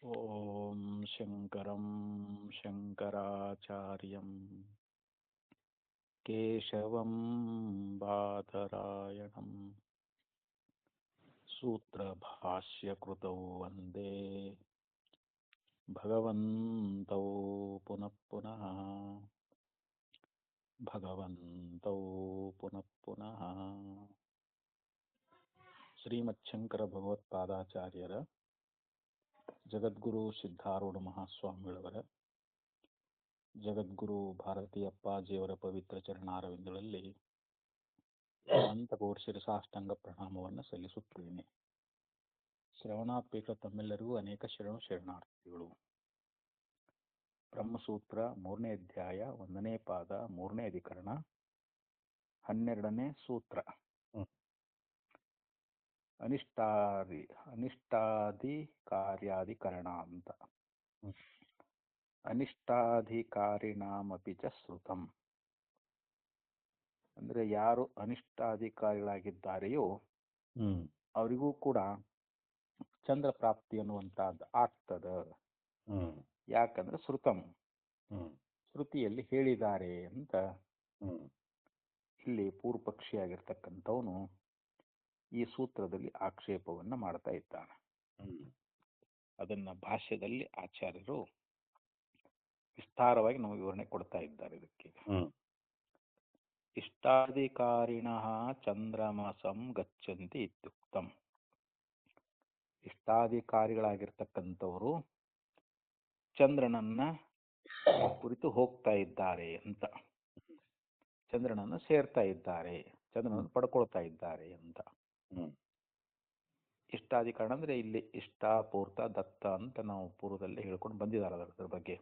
ಓಂ ಶಂಕರಂ ಶಂಕರಾಚಾರ್ಯಂ ಕೇಶವಂ ಬಾದರಾಯಣಂ ಸೂತ್ರಭಾಷ್ಯಕೃತೌ ವಂದೇ ಭಗವಂತೌ ಪುನಃ ಪುನಃ ಭಗವಂತೌ ಪುನಃ ಪುನಃ ಶ್ರೀಮಚ್ಛಂಕರ ಭಗವತ್ಪಾದಾಚಾರ್ಯರ ಜಗದ್ಗುರು ಸಿದ್ಧಾರೂಢ ಮಹಾಸ್ವಾಮಿಗಳವರ ಜಗದ್ಗುರು ಭಾರತೀಯಪ್ಪಾಜಿಯವರ ಪವಿತ್ರ ಚರಣಾರವಿಂದಗಳಲ್ಲಿ ಅನಂತಕೋಟಿ ಶಿರಸಾಷ್ಟಾಂಗ ಪ್ರಣಾಮವನ್ನು ಸಲ್ಲಿಸುತ್ತೇನೆ. ಶ್ರವಣಾಪೇಕ್ಷ ತಮ್ಮೆಲ್ಲರಿಗೂ ಅನೇಕ ಶರಣಾರ್ಥಿಗಳು. ಬ್ರಹ್ಮಸೂತ್ರ 3ನೇ ಅಧ್ಯಾಯ 1ನೇ ಪಾದ 3ನೇ ಅಧಿಕರಣ 12ನೇ ಸೂತ್ರ. ಅನಿಷ್ಟಾಧಿಕಾರ್ಯಾಧಿಕರಣ ಅಂತ. ಅನಿಷ್ಟಾಧಿಕಾರಿಣಾಮಪಿ ಚ ಶ್ರುತಂ ಅಂದ್ರೆ ಯಾರು ಅನಿಷ್ಟಾಧಿಕಾರಿಗಳಾಗಿದ್ದಾರೆಯೋ ಅವರಿಗೂ ಕೂಡ ಚಂದ್ರ ಪ್ರಾಪ್ತಿ ಅನ್ನುವಂತಹದ್ದು ಆಗ್ತದ. ಯಾಕಂದ್ರೆ ಶ್ರುತಂ ಶ್ರುತಿಯಲ್ಲಿ ಹೇಳಿದ್ದಾರೆ ಅಂತ ಇಲ್ಲಿ ಪೂರ್ವಪಕ್ಷಿಯಾಗಿರ್ತಕ್ಕಂಥವನು ಈ ಸೂತ್ರದಲ್ಲಿ ಆಕ್ಷೇಪವನ್ನ ಮಾಡ್ತಾ ಇದ್ದಾನೆ. ಅದನ್ನ ಭಾಷ್ಯದಲ್ಲಿ ಆಚಾರ್ಯರು ವಿಸ್ತಾರವಾಗಿ ನಮಗೆ ವಿವರಣೆ ಕೊಡ್ತಾ ಇದ್ದಾರೆ. ಇದಕ್ಕೆ ಇಷ್ಟಾಧಿಕಾರಿಣಃ ಚಂದ್ರಮಸಂ ಗಚ್ಚಂತಿ ಇತ್ಯುಕ್ತಂ. ಇಷ್ಟಾಧಿಕಾರಿಗಳಾಗಿರ್ತಕ್ಕಂಥವರು ಚಂದ್ರನನ್ನ ಕುರಿತು ಹೋಗ್ತಾ ಇದ್ದಾರೆ ಅಂತ, ಚಂದ್ರನನ್ನು ಸೇರ್ತಾ ಇದ್ದಾರೆ, ಚಂದ್ರನನ್ನು ಪಡ್ಕೊಳ್ತಾ ಇದ್ದಾರೆ ಅಂತ. ಇಷ್ಟಾಧಿಕರಣ ಅಂದ್ರೆ ಇಲ್ಲಿ ಇಷ್ಟ, ಪೂರ್ತ, ದತ್ತ ಅಂತ ನಾವು ಪೂರ್ವದಲ್ಲಿ ಹೇಳ್ಕೊಂಡು ಬಂದಿದ್ದಾರೆ. ಅದರ ಬಗ್ಗೆ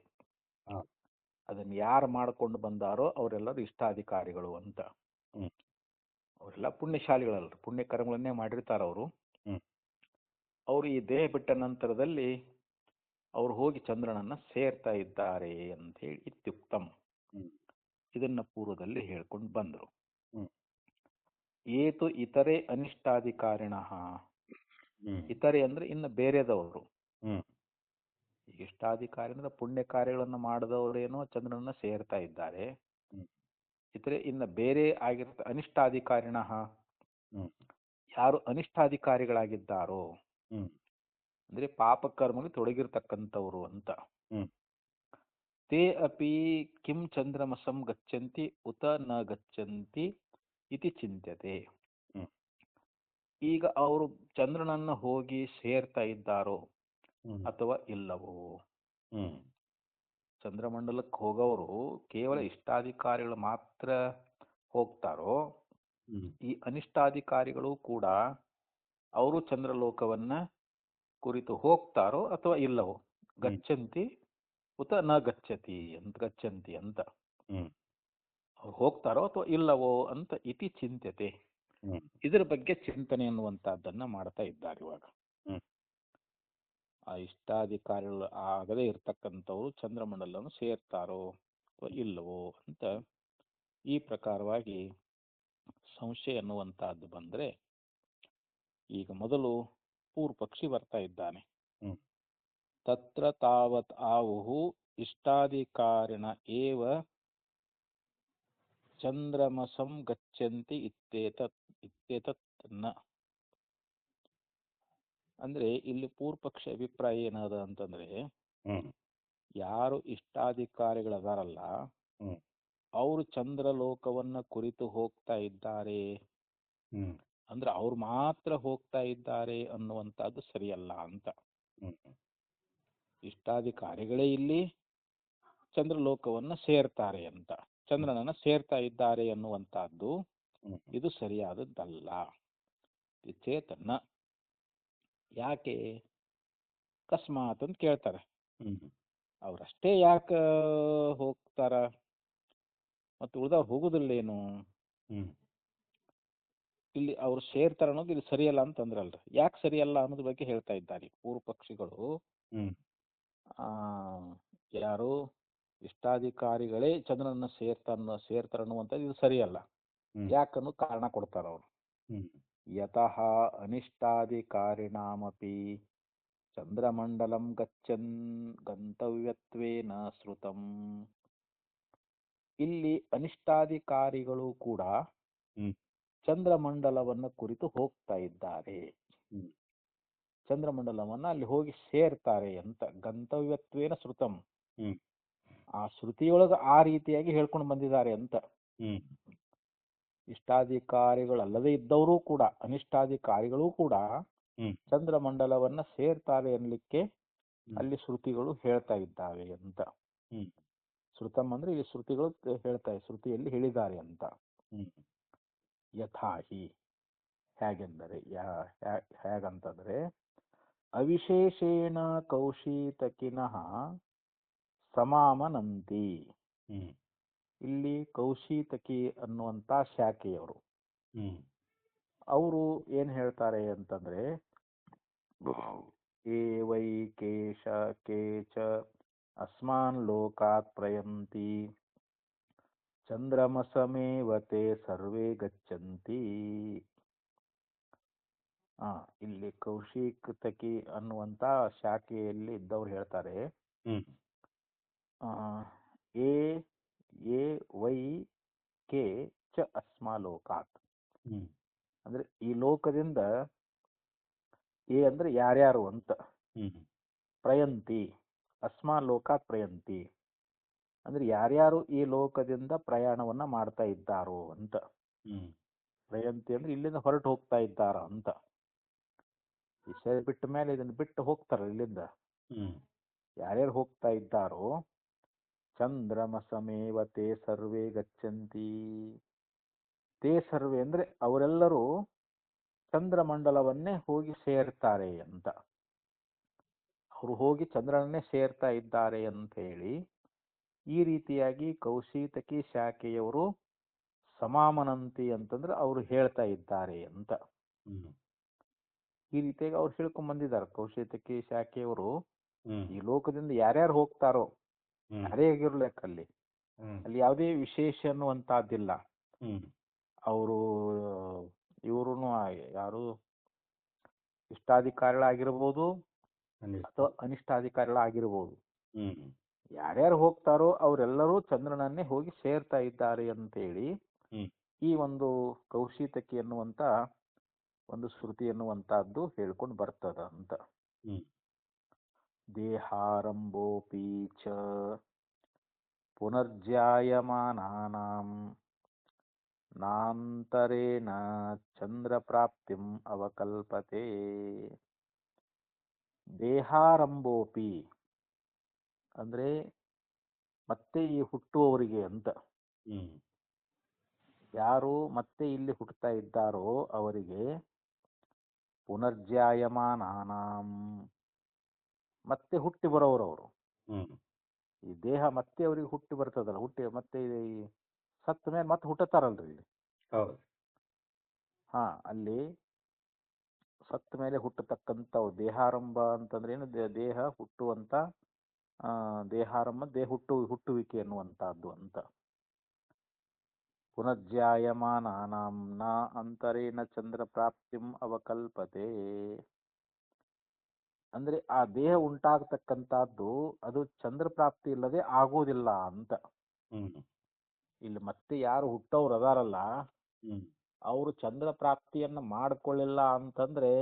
ಅದನ್ನು ಯಾರು ಮಾಡ್ಕೊಂಡು ಬಂದಾರೋ ಅವರೆಲ್ಲರೂ ಇಷ್ಟಾಧಿಕಾರಿಗಳು ಅಂತ. ಅವರೆಲ್ಲ ಪುಣ್ಯಶಾಲಿಗಳಲ್ಲ, ಪುಣ್ಯ ಕರ್ಮಗಳನ್ನೇ ಮಾಡಿರ್ತಾರ ಅವರು. ಅವರು ಈ ದೇಹ ಬಿಟ್ಟ ನಂತರದಲ್ಲಿ ಅವರು ಹೋಗಿ ಚಂದ್ರನನ್ನ ಸೇರ್ತಾ ಇದ್ದಾರೆ ಅಂತ ಹೇಳಿ ಇತ್ಯುಕ್ತಂ ಇದನ್ನ ಪೂರ್ವದಲ್ಲಿ ಹೇಳ್ಕೊಂಡು ಬಂದರು. ಏತು ಇತರೆ ಅನಿಷ್ಟಾಧಿಕಾರಿಣ, ಇತರೆ ಅಂದ್ರೆ ಇನ್ನು ಬೇರೆದವರು. ಇಷ್ಟಾಧಿಕಾರಿ ಅಂದ್ರೆ ಪುಣ್ಯ ಕಾರ್ಯಗಳನ್ನು ಮಾಡಿದವರೇನೋ ಚಂದ್ರನನ್ನ ಸೇರ್ತಾ ಇದ್ದಾರೆ. ಇತರೆ ಇನ್ನು ಬೇರೆ ಆಗಿರ್ತ ಅನಿಷ್ಟಾಧಿಕಾರಿಣ, ಯಾರು ಅನಿಷ್ಟಾಧಿಕಾರಿಗಳಾಗಿದ್ದಾರೋ ಅಂದ್ರೆ ಪಾಪ ಕರ್ಮಗಳು ತೊಡಗಿರ್ತಕ್ಕಂಥವ್ರು ಅಂತ. ತೇ ಅಪಿ ಕಿಂ ಚಂದ್ರಮಸಂ ಗಚ್ಚಂತಿ ಉತ ನ ಗಚ್ಚಂತಿ ಇತಿ ಚಿಂತ್ಯತೆ. ಈಗ ಅವರು ಚಂದ್ರನನ್ನ ಹೋಗಿ ಸೇರ್ತಾ ಇದ್ದಾರೋ ಅಥವಾ ಇಲ್ಲವೋ. ಚಂದ್ರಮಂಡಲಕ್ಕೆ ಹೋಗೋರು ಕೇವಲ ಇಷ್ಟಾಧಿಕಾರಿಗಳು ಮಾತ್ರ ಹೋಗ್ತಾರೋ, ಈ ಅನಿಷ್ಟಾಧಿಕಾರಿಗಳು ಕೂಡ ಅವರು ಚಂದ್ರಲೋಕವನ್ನ ಕುರಿತು ಹೋಗ್ತಾರೋ ಅಥವಾ ಇಲ್ಲವೋ. ಗಚ್ಚಂತಿ ಉತ ನ ಗಚ್ಚಂತಿ ಅಂತ ಅವ್ರು ಹೋಗ್ತಾರೋ ಅಥವಾ ಇಲ್ಲವೋ ಅಂತ ಇತಿ ಚಿಂತ್ಯತೆ, ಇದರ ಬಗ್ಗೆ ಚಿಂತನೆ ಅನ್ನುವಂತಹದ್ದನ್ನ ಮಾಡ್ತಾ ಇದ್ದಾರೆ. ಇವಾಗ ಆ ಇಷ್ಟಾಧಿಕಾರಿಗಳು ಆಗದೇ ಇರ್ತಕ್ಕಂಥವ್ರು ಚಂದ್ರಮಂಡಲವನ್ನು ಸೇರ್ತಾರೋ ಅಥವಾ ಇಲ್ಲವೋ ಅಂತ ಈ ಪ್ರಕಾರವಾಗಿ ಸಂಶಯ ಅನ್ನುವಂತಹದ್ದು ಬಂದ್ರೆ, ಈಗ ಮೊದಲು ಪೂರ್ವಪಕ್ಷಿ ಬರ್ತಾ ಇದ್ದಾನೆ. ತತ್ರ ತಾವತ್ ಆಹುಹು ಇಷ್ಟಾಧಿಕಾರಿಣ ಏವ ಚಂದ್ರಮಸಂ ಗಚ್ಚಂತಿ ಇತ್ಯೇತತ್ ನ. ಅಂದ್ರೆ ಇಲ್ಲಿ ಪೂರ್ವಪಕ್ಷ ಅಭಿಪ್ರಾಯ ಏನದ ಅಂತಂದ್ರೆ, ಯಾರು ಇಷ್ಟಾಧಿಕಾರಿಗಳದಾರಲ್ಲ ಅವರು ಚಂದ್ರಲೋಕವನ್ನ ಕುರಿತು ಹೋಗ್ತಾ ಇದ್ದಾರೆ ಅಂದ್ರೆ ಅವ್ರು ಮಾತ್ರ ಹೋಗ್ತಾ ಇದ್ದಾರೆ ಅನ್ನುವಂಥದ್ದು ಸರಿಯಲ್ಲ ಅಂತ. ಇಷ್ಟಾಧಿಕಾರಿಗಳೇ ಇಲ್ಲಿ ಚಂದ್ರಲೋಕವನ್ನ ಸೇರ್ತಾರೆ ಅಂತ, ಚಂದ್ರನನ್ನ ಸೇರ್ತಾ ಇದ್ದಾರೆ ಅನ್ನುವಂತಹದ್ದು ಇದು ಸರಿಯಾದದ್ದಲ್ಲ. ಚೇತನ ಯಾಕೆ ಅಕಸ್ಮಾತ್ ಅಂತ ಕೇಳ್ತಾರೆ. ಅವ್ರಷ್ಟೇ ಯಾಕೆ ಹೋಗ್ತಾರ ಮತ್ತು ಉಳಿದವ್ರು ಹೋಗುದಿಲ್ಲೇನು? ಇಲ್ಲಿ ಅವ್ರು ಸೇರ್ತಾರ ಅನ್ನೋದು ಇಲ್ಲಿ ಸರಿಯಲ್ಲ ಅಂತಂದ್ರಲ್ರಿ. ಯಾಕೆ ಸರಿಯಲ್ಲ ಅನ್ನೋದ್ರ ಬಗ್ಗೆ ಹೇಳ್ತಾ ಇದ್ದಾರೆ ಪೂರ್ವ ಪಕ್ಷಿಗಳು. ಯಾರು ಇಷ್ಟಾಧಿಕಾರಿಗಳೇ ಚಂದ್ರನನ್ನ ಸೇರ್ತಾರ ಅನ್ನುವಂಥದ್ದು ಇದು ಸರಿಯಲ್ಲ. ಯಾಕನ್ನೋ ಕಾರಣ ಕೊಡ್ತಾರ ಅವರು. ಯತಃ ಅನಿಷ್ಟಾಧಿಕಾರಿಣಾಮಪಿ ಚಂದ್ರಮಂಡಲಂ ಗಚ್ಚನ್ ಗಂತವ್ಯತ್ವೇನ ಶ್ರುತಂ. ಇಲ್ಲಿ ಅನಿಷ್ಟಾಧಿಕಾರಿಗಳು ಕೂಡ ಹ್ಮ್ ಚಂದ್ರಮಂಡಲವನ್ನು ಕುರಿತು ಹೋಗ್ತಾ ಇದ್ದಾರೆ. ಹ್ಮ್ ಚಂದ್ರಮಂಡಲವನ್ನ ಅಲ್ಲಿ ಹೋಗಿ ಸೇರ್ತಾರೆ ಅಂತ. ಗಂತವ್ಯತ್ವೇನ ಶ್ರುತಂ, ಹ್ಮ್ ಆ ಶ್ರುತಿಯೊಳಗ ಆ ರೀತಿಯಾಗಿ ಹೇಳ್ಕೊಂಡು ಬಂದಿದ್ದಾರೆ ಅಂತ. ಹ್ಮ್ ಇಷ್ಟಾಧಿಕಾರಿಗಳಲ್ಲದೆ ಇದ್ದವರು ಕೂಡ, ಅನಿಷ್ಟಾಧಿಕಾರಿಗಳು ಕೂಡ ಹ್ಮ್ ಚಂದ್ರಮಂಡಲವನ್ನ ಸೇರ್ತಾರೆ ಅನ್ಲಿಕ್ಕೆ ಹ್ಮ್ ಅಲ್ಲಿ ಶ್ರುತಿಗಳು ಹೇಳ್ತಾ ಇದ್ದಾವೆ ಅಂತ. ಹ್ಮ್ ಶ್ರುತಂ ಅಂದ್ರೆ ಇಲ್ಲಿ ಶ್ರುತಿಗಳು ಶ್ರುತಿಯಲ್ಲಿ ಹೇಳಿದ್ದಾರೆ ಅಂತ. ಹ್ಮ್ ಯಥಾಹಿ, ಹೇಗೆಂದರೆ ಹೇಗಂತಂದ್ರೆ, ಅವಿಶೇಷೇಣ ಕೌಶೀತಕಿನಃ ಸಮಾಮನಂತಿ. ಹ್ಮ್ ಇಲ್ಲಿ ಕೌಶೀತಕಿ ಅನ್ನುವಂತ ಶಾಖೆಯವರು, ಹ್ಮ್ ಅವರು ಏನ್ ಹೇಳ್ತಾರೆ ಅಂತಂದ್ರೆ, ಏ ವೈ ಕೇಚ ಅಸ್ಮಾನ್ ಲೋಕಾತ್ ಪ್ರಯಂತಿ ಚಂದ್ರಮಸಮೇವ ತೇ ಸರ್ವೇ ಗಚ್ಚಂತಿ. ಇಲ್ಲಿ ಕೌಶಿಕತಕಿ ಅನ್ನುವಂತ ಶಾಖೆಯಲ್ಲಿ ಇದ್ದವ್ರು ಹೇಳ್ತಾರೆ, ಹ್ಮ್ ಎ ಎ ವೈ ಕೆ ಚ ಅಸ್ಮಾ ಲೋಕಾತ್. ಹ್ಮ್ ಅಂದ್ರೆ ಈ ಲೋಕದಿಂದ, ಎ ಅಂದ್ರೆ ಯಾರ್ಯಾರು ಅಂತ, ಹ್ಮ್ ಪ್ರಯಂತಿ ಅಸ್ಮಾ ಲೋಕಾತ್ ಪ್ರಯಂತಿ ಅಂದ್ರೆ ಯಾರ್ಯಾರು ಈ ಲೋಕದಿಂದ ಪ್ರಯಾಣವನ್ನ ಮಾಡ್ತಾ ಇದ್ದಾರೋ ಅಂತ. ಹ್ಮ್ ಪ್ರಯಂತಿ ಅಂದ್ರೆ ಇಲ್ಲಿಂದ ಹೊರಟು ಹೋಗ್ತಾ ಇದ್ದಾರ ಅಂತ. ಈ ಶರೀರ ಬಿಟ್ಟ ಮೇಲೆ ಇದನ್ನ ಬಿಟ್ಟು ಹೋಗ್ತಾರ ಇಲ್ಲಿಂದ. ಹ್ಮ್ ಯಾರ್ಯಾರು ಹೋಗ್ತಾ ಇದ್ದಾರೋ ಚಂದ್ರಮಸಮೇವ ತೇ ಸರ್ವೇ ಗಚ್ಚಂತಿ. ತೇ ಸರ್ವೇ ಅಂದ್ರೆ ಅವರೆಲ್ಲರೂ ಚಂದ್ರಮಂಡಲವನ್ನೇ ಹೋಗಿ ಸೇರ್ತಾರೆ ಅಂತ. ಅವರು ಹೋಗಿ ಚಂದ್ರನನ್ನೇ ಸೇರ್ತಾ ಇದ್ದಾರೆ ಅಂತ ಹೇಳಿ ಈ ರೀತಿಯಾಗಿ ಕೌಶೀತಕಿ ಶಾಖೆಯವರು ಸಮಾಮನಂತಿ ಅಂತಂದ್ರೆ ಅವರು ಹೇಳ್ತಾ ಇದ್ದಾರೆ ಅಂತ. ಹ್ಮ್ ಈ ರೀತಿಯಾಗಿ ಅವ್ರು ಹೇಳ್ಕೊಂಡ್ ಬಂದಿದ್ದಾರೆ. ಕೌಶೀತಕಿ ಶಾಖೆಯವರು ಹ್ಮ್ ಈ ಲೋಕದಿಂದ ಯಾರ್ಯಾರು ಹೋಗ್ತಾರೋ, ಹ್ಮ್ ಯಾರೇ ಆಗಿರ್ಲೇಕಲ್ಲಿ, ಹ್ಮ್ ಅಲ್ಲಿ ಯಾವುದೇ ವಿಶೇಷ ಅನ್ನುವಂತಹದ್ದಿಲ್ಲ. ಹ್ಮ್ ಅವರು ಇವರು ಯಾರು ಇಷ್ಟಾಧಿಕಾರಿಗಳಾಗಿರ್ಬೋದು ಅಥವಾ ಅನಿಷ್ಟಾಧಿಕಾರಿಗಳಾಗಿರ್ಬೋದು, ಹ್ಮ್ ಯಾರ್ಯಾರು ಹೋಗ್ತಾರೋ ಅವರೆಲ್ಲರೂ ಚಂದ್ರನನ್ನೇ ಹೋಗಿ ಸೇರ್ತಾ ಇದ್ದಾರೆ ಅಂತೇಳಿ ಹ್ಮ್ ಈ ಒಂದು ಕೌಶಿತಕಿ ಎನ್ನುವಂತ ಒಂದು ಶ್ರುತಿ ಎನ್ನುವಂತಹದ್ದು ಹೇಳ್ಕೊಂಡು ಬರ್ತದ ಅಂತ. ಹ್ಮ್ ದೇಹಾರಂಭೋಪಿ ಚ ಪುನರ್ಜಾಯಮಾನಾನಾಂ ನಾಂತರೇಣ ಚಂದ್ರ ಪ್ರಾಪ್ತಿಂ ಅವಕಲ್ಪತೆ. ದೇಹಾರಂಭೋಪಿ ಅಂದ್ರೆ ಮತ್ತೆ ಈ ಹುಟ್ಟುವವರಿಗೆ ಅಂತ. ಹ್ಮ್ ಯಾರು ಮತ್ತೆ ಇಲ್ಲಿ ಹುಟ್ಟುತ್ತಾ ಇದ್ದಾರೋ ಅವರಿಗೆ ಪುನರ್ಜಾಯಮಾನಾನಾಂ ಮತ್ತೆ ಹುಟ್ಟಿ ಬರೋರು ಅವರು. ಹ್ಮ್ ಈ ದೇಹ ಮತ್ತೆ ಅವರಿಗೆ ಹುಟ್ಟಿ ಬರ್ತದಲ್ಲ, ಹುಟ್ಟಿ ಮತ್ತೆ ಈ ಸತ್ತ ಮೇಲೆ ಮತ್ತೆ ಹುಟ್ಟುತ್ತಾರಲ್ರಿ ಇಲ್ಲಿ. ಹೌದು. ಅಲ್ಲಿ ಸತ್ತ ಮೇಲೆ ಹುಟ್ಟತಕ್ಕಂಥವು ದೇಹಾರಂಭ ಅಂತಂದ್ರೆ ಏನು, ದೇಹ ಹುಟ್ಟುವಂತ ದೇಹಾರಂಭ ದೇಹ ಹುಟ್ಟುವಿಕೆ ಎನ್ನುವಂತಹದ್ದು ಅಂತ. ಪುನರ್ಜಾಯಮಾನಾನಾಂ ನ ಅಂತರೇಣ ಚಂದ್ರ ಪ್ರಾಪ್ತಿಂ ಅವಕಲ್ಪತೆ ಅಂದ್ರೆ ಆ ದೇಹ ಉಂಟಾಗತಕ್ಕಂತಹದ್ದು ಅದು ಚಂದ್ರ ಪ್ರಾಪ್ತಿ ಇಲ್ಲದೆ ಆಗುವುದಿಲ್ಲ ಅಂತ. ಹ್ಮ್ ಇಲ್ಲಿ ಮತ್ತೆ ಯಾರು ಹುಟ್ಟವ್ರು ಅದಾರಲ್ಲ, ಹ್ಮ್ ಅವರು ಚಂದ್ರ ಪ್ರಾಪ್ತಿಯನ್ನ ಮಾಡಿಕೊಳ್ಳಿಲ್ಲ ಅಂತಂದ್ರೆ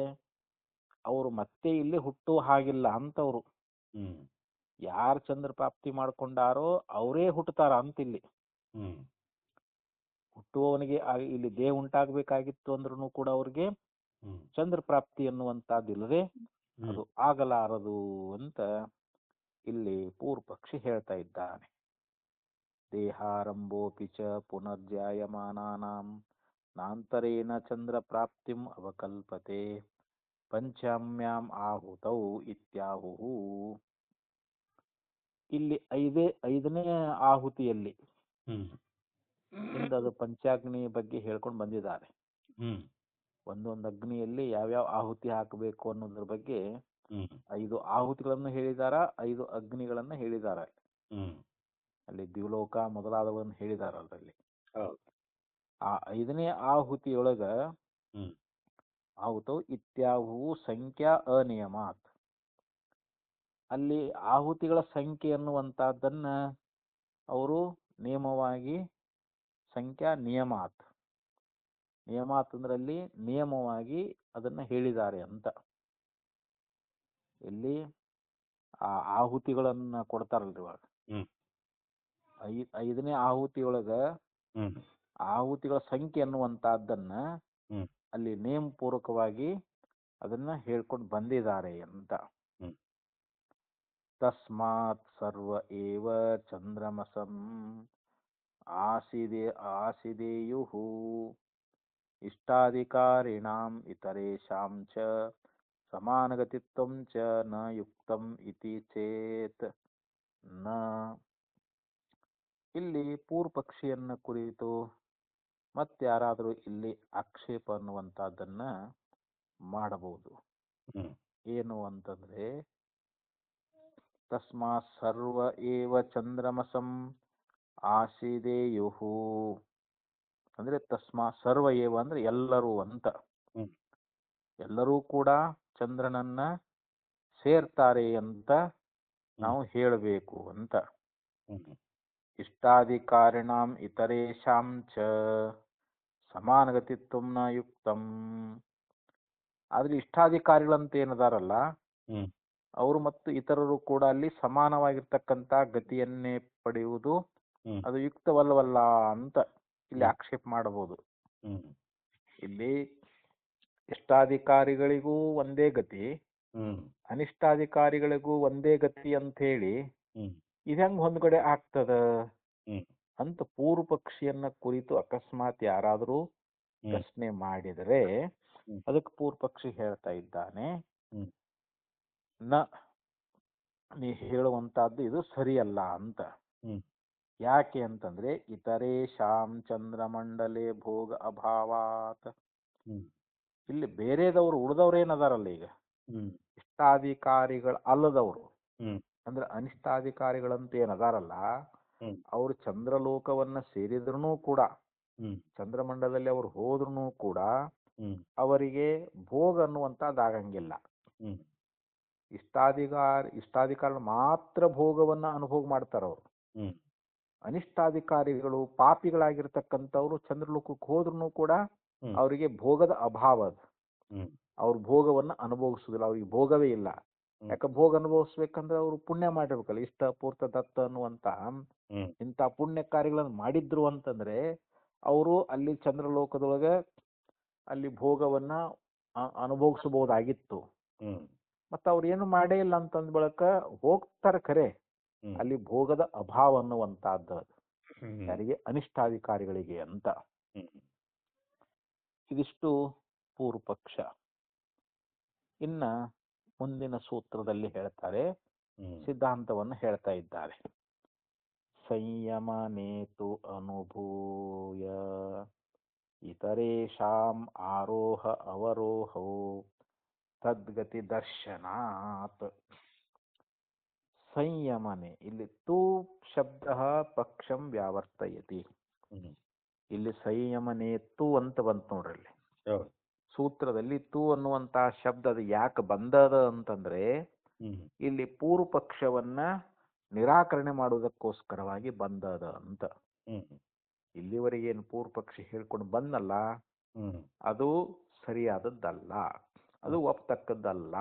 ಅವರು ಮತ್ತೆ ಇಲ್ಲಿ ಹುಟ್ಟುವ ಹಾಗಿಲ್ಲ ಅಂತವ್ರು. ಹ್ಮ್ ಯಾರು ಚಂದ್ರ ಪ್ರಾಪ್ತಿ ಮಾಡ್ಕೊಂಡಾರೋ ಅವರೇ ಹುಟ್ಟುತ್ತಾರ ಅಂತ ಇಲ್ಲಿ. ಹ್ಮ್ ಹುಟ್ಟುವವನಿಗೆ ಇಲ್ಲಿ ದೇಹ ಉಂಟಾಗಬೇಕಾಗಿತ್ತು ಅಂದ್ರೂ ಕೂಡ ಅವ್ರಿಗೆ ಹ್ಮ್ ಚಂದ್ರ ಪ್ರಾಪ್ತಿ ಎನ್ನುವಂತಹದ್ದಿಲ್ಲದೆ ಹ್ಮ್ ಅದು ಆಗಲಾರದು ಅಂತ ಇಲ್ಲಿ ಪೂರ್ವ ಪಕ್ಷಿ ಹೇಳ್ತಾ ಇದ್ದಾನೆ. ದೇಹಾರಂಭೋಪಿ ಚ ಪುನರ್ಜಾಯಮಾನಾನಾಂ ನಾಂತರೇಣ ಚಂದ್ರ ಪ್ರಾಪ್ತಿಂ ಅವಕಲ್ಪತೆ ಪಂಚಮ್ಯಾಂ ಆಹುತೌ ಇತ್ಯಾಹುಹು. ಇಲ್ಲಿ ಐದನೇ ಆಹುತಿಯಲ್ಲಿ ಹ್ಮ್ ಹಿಂದೆ ಅದು ಪಂಚಾಗ್ನಿ ಬಗ್ಗೆ ಹೇಳ್ಕೊಂಡು ಬಂದಿದ್ದಾರೆ. ಹ್ಮ್ ಒಂದೊಂದು ಅಗ್ನಿಯಲ್ಲಿ ಯಾವ್ಯಾವ ಆಹುತಿ ಹಾಕಬೇಕು ಅನ್ನೋದ್ರ ಬಗ್ಗೆ ಹ್ಮ್ 5 ಆಹುತಿಗಳನ್ನು ಹೇಳಿದಾರ, 5 ಅಗ್ನಿಗಳನ್ನ ಹೇಳಿದಾರ. ಹ್ಮ್ ಅಲ್ಲಿ ದ್ಯುಲೋಕ ಮೊದಲಾದವನ್ನು ಹೇಳಿದಾರ ಅದರಲ್ಲಿ. ಹೌದು. ಆ 5ನೇ ಆಹುತಿಯೊಳಗ ಹ್ಮ್ ಆಹುತವು ಇತ್ಯಾಹು ಸಂಖ್ಯಾ ಅನಿಯಮಾತ್. ಅಲ್ಲಿ ಆಹುತಿಗಳ ಸಂಖ್ಯೆ ಅನ್ನುವಂಥದ್ದನ್ನ ಅವರು ನಿಯಮವಾಗಿ ನಿಯಮಾತ್ ಅಂದ್ರೆ ಅಲ್ಲಿ ನಿಯಮವಾಗಿ ಅದನ್ನ ಹೇಳಿದ್ದಾರೆ ಅಂತ. ಇಲ್ಲಿ ಆ ಆಹುತಿಗಳನ್ನ ಕೊಡ್ತಾರಲ್ರಿ ಇವಾಗ, ಹ್ಮ್ 5ನೇ ಆಹುತಿಯೊಳಗ ಹ್ಮ್ ಆಹುತಿಗಳ ಸಂಖ್ಯೆ ಅನ್ನುವಂತಹದ್ದನ್ನ ಹ್ಮ್ ಅಲ್ಲಿ ನೇಮಪೂರ್ವಕವಾಗಿ ಅದನ್ನ ಹೇಳ್ಕೊಂಡು ಬಂದಿದ್ದಾರೆ ಅಂತ. ಹ್ಮ್ ತಸ್ಮಾತ್ ಸರ್ವ ಏವ ಚಂದ್ರಮಸಂ ಆಸಿದೇಯುಃ ಇಷ್ಟಾಧಿಕಾರಿಣಾಂ ಇತರೇಷಾಂ ಚ ಸಮಾನಗತಿತ್ವಂ ಚ ನ ಯುಕ್ತಂ ಇತಿ ಚೇತ್ ನ. ಇಲ್ಲಿ ಪೂರ್ವ ಪಕ್ಷಿಯನ್ನ ಕುರಿತು ಮತ್ತಾರಾದರೂ ಇಲ್ಲಿ ಆಕ್ಷೇಪ ಅನ್ನುವಂಥದ್ದನ್ನ ಮಾಡಬಹುದು. ಹ್ಮ್ ಏನು ಅಂತಂದ್ರೆ, ತಸ್ಮಾತ್ ಸರ್ವ ಏವ ಚಂದ್ರಮಸಂ ಆಸಿದೇಯುಃ ಅಂದ್ರೆ ತಸ್ಮಾತ್ ಸರ್ವ ಏವ ಅಂದ್ರೆ ಎಲ್ಲರೂ ಅಂತ. ಹ್ಮ್ ಎಲ್ಲರೂ ಕೂಡ ಚಂದ್ರನನ್ನ ಸೇರ್ತಾರೆ ಅಂತ ನಾವು ಹೇಳಬೇಕು ಅಂತ. ಹ್ಮ್ ಇಷ್ಟಾಧಿಕಾರಿಣಾಂ ಇತರೇಷಾಂ ಚ ಸಮಾನಗತಿತ್ವಂ ನ ಯುಕ್ತಂ. ಆದ್ರೆ ಇಷ್ಟಾಧಿಕಾರಿಗಳಂತ ಏನದಾರಲ್ಲ ಹ್ಮ್ ಅವರು ಮತ್ತು ಇತರರು ಕೂಡ ಅಲ್ಲಿ ಸಮಾನವಾಗಿರ್ತಕ್ಕಂಥ ಗತಿಯನ್ನೇ ಪಡೆಯುವುದು ಹ್ಮ್ ಅದು ಯುಕ್ತವಲ್ಲವಲ್ಲ ಅಂತ ಇಲ್ಲಿ ಹ್ಮ್ ಆಕ್ಷೇಪ ಮಾಡಬಹುದು. ಹ್ಮ್ ಇಲ್ಲಿ ಇಷ್ಟಾಧಿಕಾರಿಗಳಿಗೂ ಒಂದೇ ಗತಿ, ಹ್ಮ್ ಅನಿಷ್ಟಾಧಿಕಾರಿಗಳಿಗೂ ಒಂದೇ ಗತಿ ಅಂತ ಹೇಳಿ ಹ್ಮ್ ಇದಂಗ್ ಹೊಂದ್ಗಡೆ ಆಗ್ತದ ಹ್ಮ್ ಅಂತ ಪೂರ್ವ ಪಕ್ಷಿಯನ್ನ ಕುರಿತು ಅಕಸ್ಮಾತ್ ಯಾರಾದರೂ ಹ್ಮ್ ಪ್ರಶ್ನೆ ಮಾಡಿದರೆ ಹ್ಮ್ ಅದಕ್ಕೆ ಪೂರ್ವ ಪಕ್ಷಿ ಹೇಳ್ತಾ ಇದ್ದಾನೆ, ಹ್ಮ್ ನ ನೀ ಹೇಳುವಂತಹದ್ದು ಇದು ಸರಿಯಲ್ಲ ಅಂತ. ಹ್ಮ್ ಯಾಕೆ ಅಂತಂದ್ರೆ ಇತರೇಷಾಂ ಚಂದ್ರಮಂಡಲೆ ಭೋಗ ಅಭಾವಾತ್. ಹ್ಮ್ ಇಲ್ಲಿ ಬೇರೆದವರು ಉಳಿದವ್ರು ಏನದಾರಲ್ಲ ಈಗ ಹ್ಮ್ ಇಷ್ಟಾಧಿಕಾರಿಗಳು ಅಲ್ಲದವರು ಹ್ಮ್ ಅಂದ್ರೆ ಅನಿಷ್ಟಾಧಿಕಾರಿಗಳಂತ ಏನದಾರಲ್ಲ ಹ್ಮ್ ಅವರು ಚಂದ್ರಲೋಕವನ್ನ ಸೇರಿದ್ರೂ ಕೂಡ, ಹ್ಮ್ ಚಂದ್ರಮಂಡಲದಲ್ಲಿ ಅವರು ಹೋದ್ರೂ ಕೂಡ ಹ್ಮ್ ಅವರಿಗೆ ಭೋಗ ಅನ್ನುವಂಥದ್ದಾಗಂಗಿಲ್ಲ. ಹ್ಮ್ ಇಷ್ಟಾಧಿಕಾರಿಗಳು ಮಾತ್ರ ಭೋಗವನ್ನ ಅನುಭೋಗ ಮಾಡ್ತಾರ ಅವರು. ಹ್ಮ್ ಅನಿಷ್ಟಾಧಿಕಾರಿಗಳು ಪಾಪಿಗಳಾಗಿರ್ತಕ್ಕಂಥವ್ರು ಚಂದ್ರಲೋಕಕ್ಕೆ ಹೋದ್ರೂ ಕೂಡ ಹ್ಮ್ ಅವರಿಗೆ ಭೋಗದ ಅಭಾವ ಅದು. ಹ್ಮ್ ಅವ್ರ ಭೋಗವನ್ನ ಅನುಭವಿಸುದಿಲ್ಲ, ಅವ್ರಿಗೆ ಭೋಗವೇ ಇಲ್ಲ. ಹ್ಮ್ ಯಾಕೆ ಭೋಗ ಅನುಭವಿಸ್ಬೇಕಂದ್ರೆ ಅವರು ಪುಣ್ಯ ಮಾಡಿರ್ಬೇಕಲ್ಲ, ಇಷ್ಟ ಪೂರ್ತ ದತ್ತ ಅನ್ನುವಂತ ಹ್ಮ್ ಇಂಥ ಪುಣ್ಯ ಕಾರ್ಯಗಳನ್ನು ಮಾಡಿದ್ರು ಅಂತಂದ್ರೆ ಅವರು ಅಲ್ಲಿ ಚಂದ್ರಲೋಕದೊಳಗೆ ಅಲ್ಲಿ ಭೋಗವನ್ನ ಅನುಭವಿಸಬಹುದಾಗಿತ್ತು. ಹ್ಮ್ ಮತ್ತ ಅವ್ರು ಏನು ಮಾಡೇ ಇಲ್ಲ ಅಂತಂದ್ ಬಳಕ ಹೋಗ್ತಾರ ಖರೆ, ಹ್ಮ್ ಅಲ್ಲಿ ಭೋಗದ ಅಭಾವ ಅನ್ನುವಂತಹದ್ದು ಹ್ಮ್ ಯಾರಿಗೆ ಅನಿಷ್ಟಾಧಿಕಾರಿಗಳಿಗೆ ಅಂತ. ಹ್ಮ್ ಇದಿಷ್ಟು ಪೂರ್ವ ಪಕ್ಷ. ಇನ್ನ ಮುಂದಿನ ಸೂತ್ರದಲ್ಲಿ ಹೇಳ್ತಾರೆ, ಹ್ಮ್ ಸಿದ್ಧಾಂತವನ್ನು ಹೇಳ್ತಾ ಇದ್ದಾರೆ. ಸಂಯಮನೇತು ಅನುಭೂಯ ಇತರೇಷಾಂ ಆರೋಹ ಅವರೋಹೋ ತದ್ಗತಿ ದರ್ಶನಾತ್. ಸಂಯಮನೆ, ಇಲ್ಲಿ ತೂ ಶಬ್ದ ಪಕ್ಷಂ ವ್ಯಾವರ್ತಯತಿ. ಹ್ಮ್ ಇಲ್ಲಿ ಸಂಯಮನೇತು ಅಂತ ಬಂತು ನೋಡ್ರಿ. ಅಲ್ಲಿ ಹೌದು. ಸೂತ್ರದಲ್ಲಿ ತೂ ಅನ್ನುವಂತಹ ಶಬ್ದ ಅದು ಯಾಕೆ ಬಂದದ ಅಂತಂದ್ರೆ ಹ್ಮ್ ಇಲ್ಲಿ ಪೂರ್ವ ಪಕ್ಷವನ್ನ ನಿರಾಕರಣೆ ಮಾಡುವುದಕ್ಕೋಸ್ಕರವಾಗಿ ಬಂದದ ಅಂತ. ಹ್ಮ್ ಇಲ್ಲಿವರೆಗೆ ಏನು ಪೂರ್ವ ಪಕ್ಷಿ ಹೇಳ್ಕೊಂಡು ಬಂದಲ್ಲ ಹ್ಮ್ ಅದು ಸರಿಯಾದದ್ದಲ್ಲ, ಅದು ಒಪ್ತಕ್ಕದ್ದಲ್ಲ.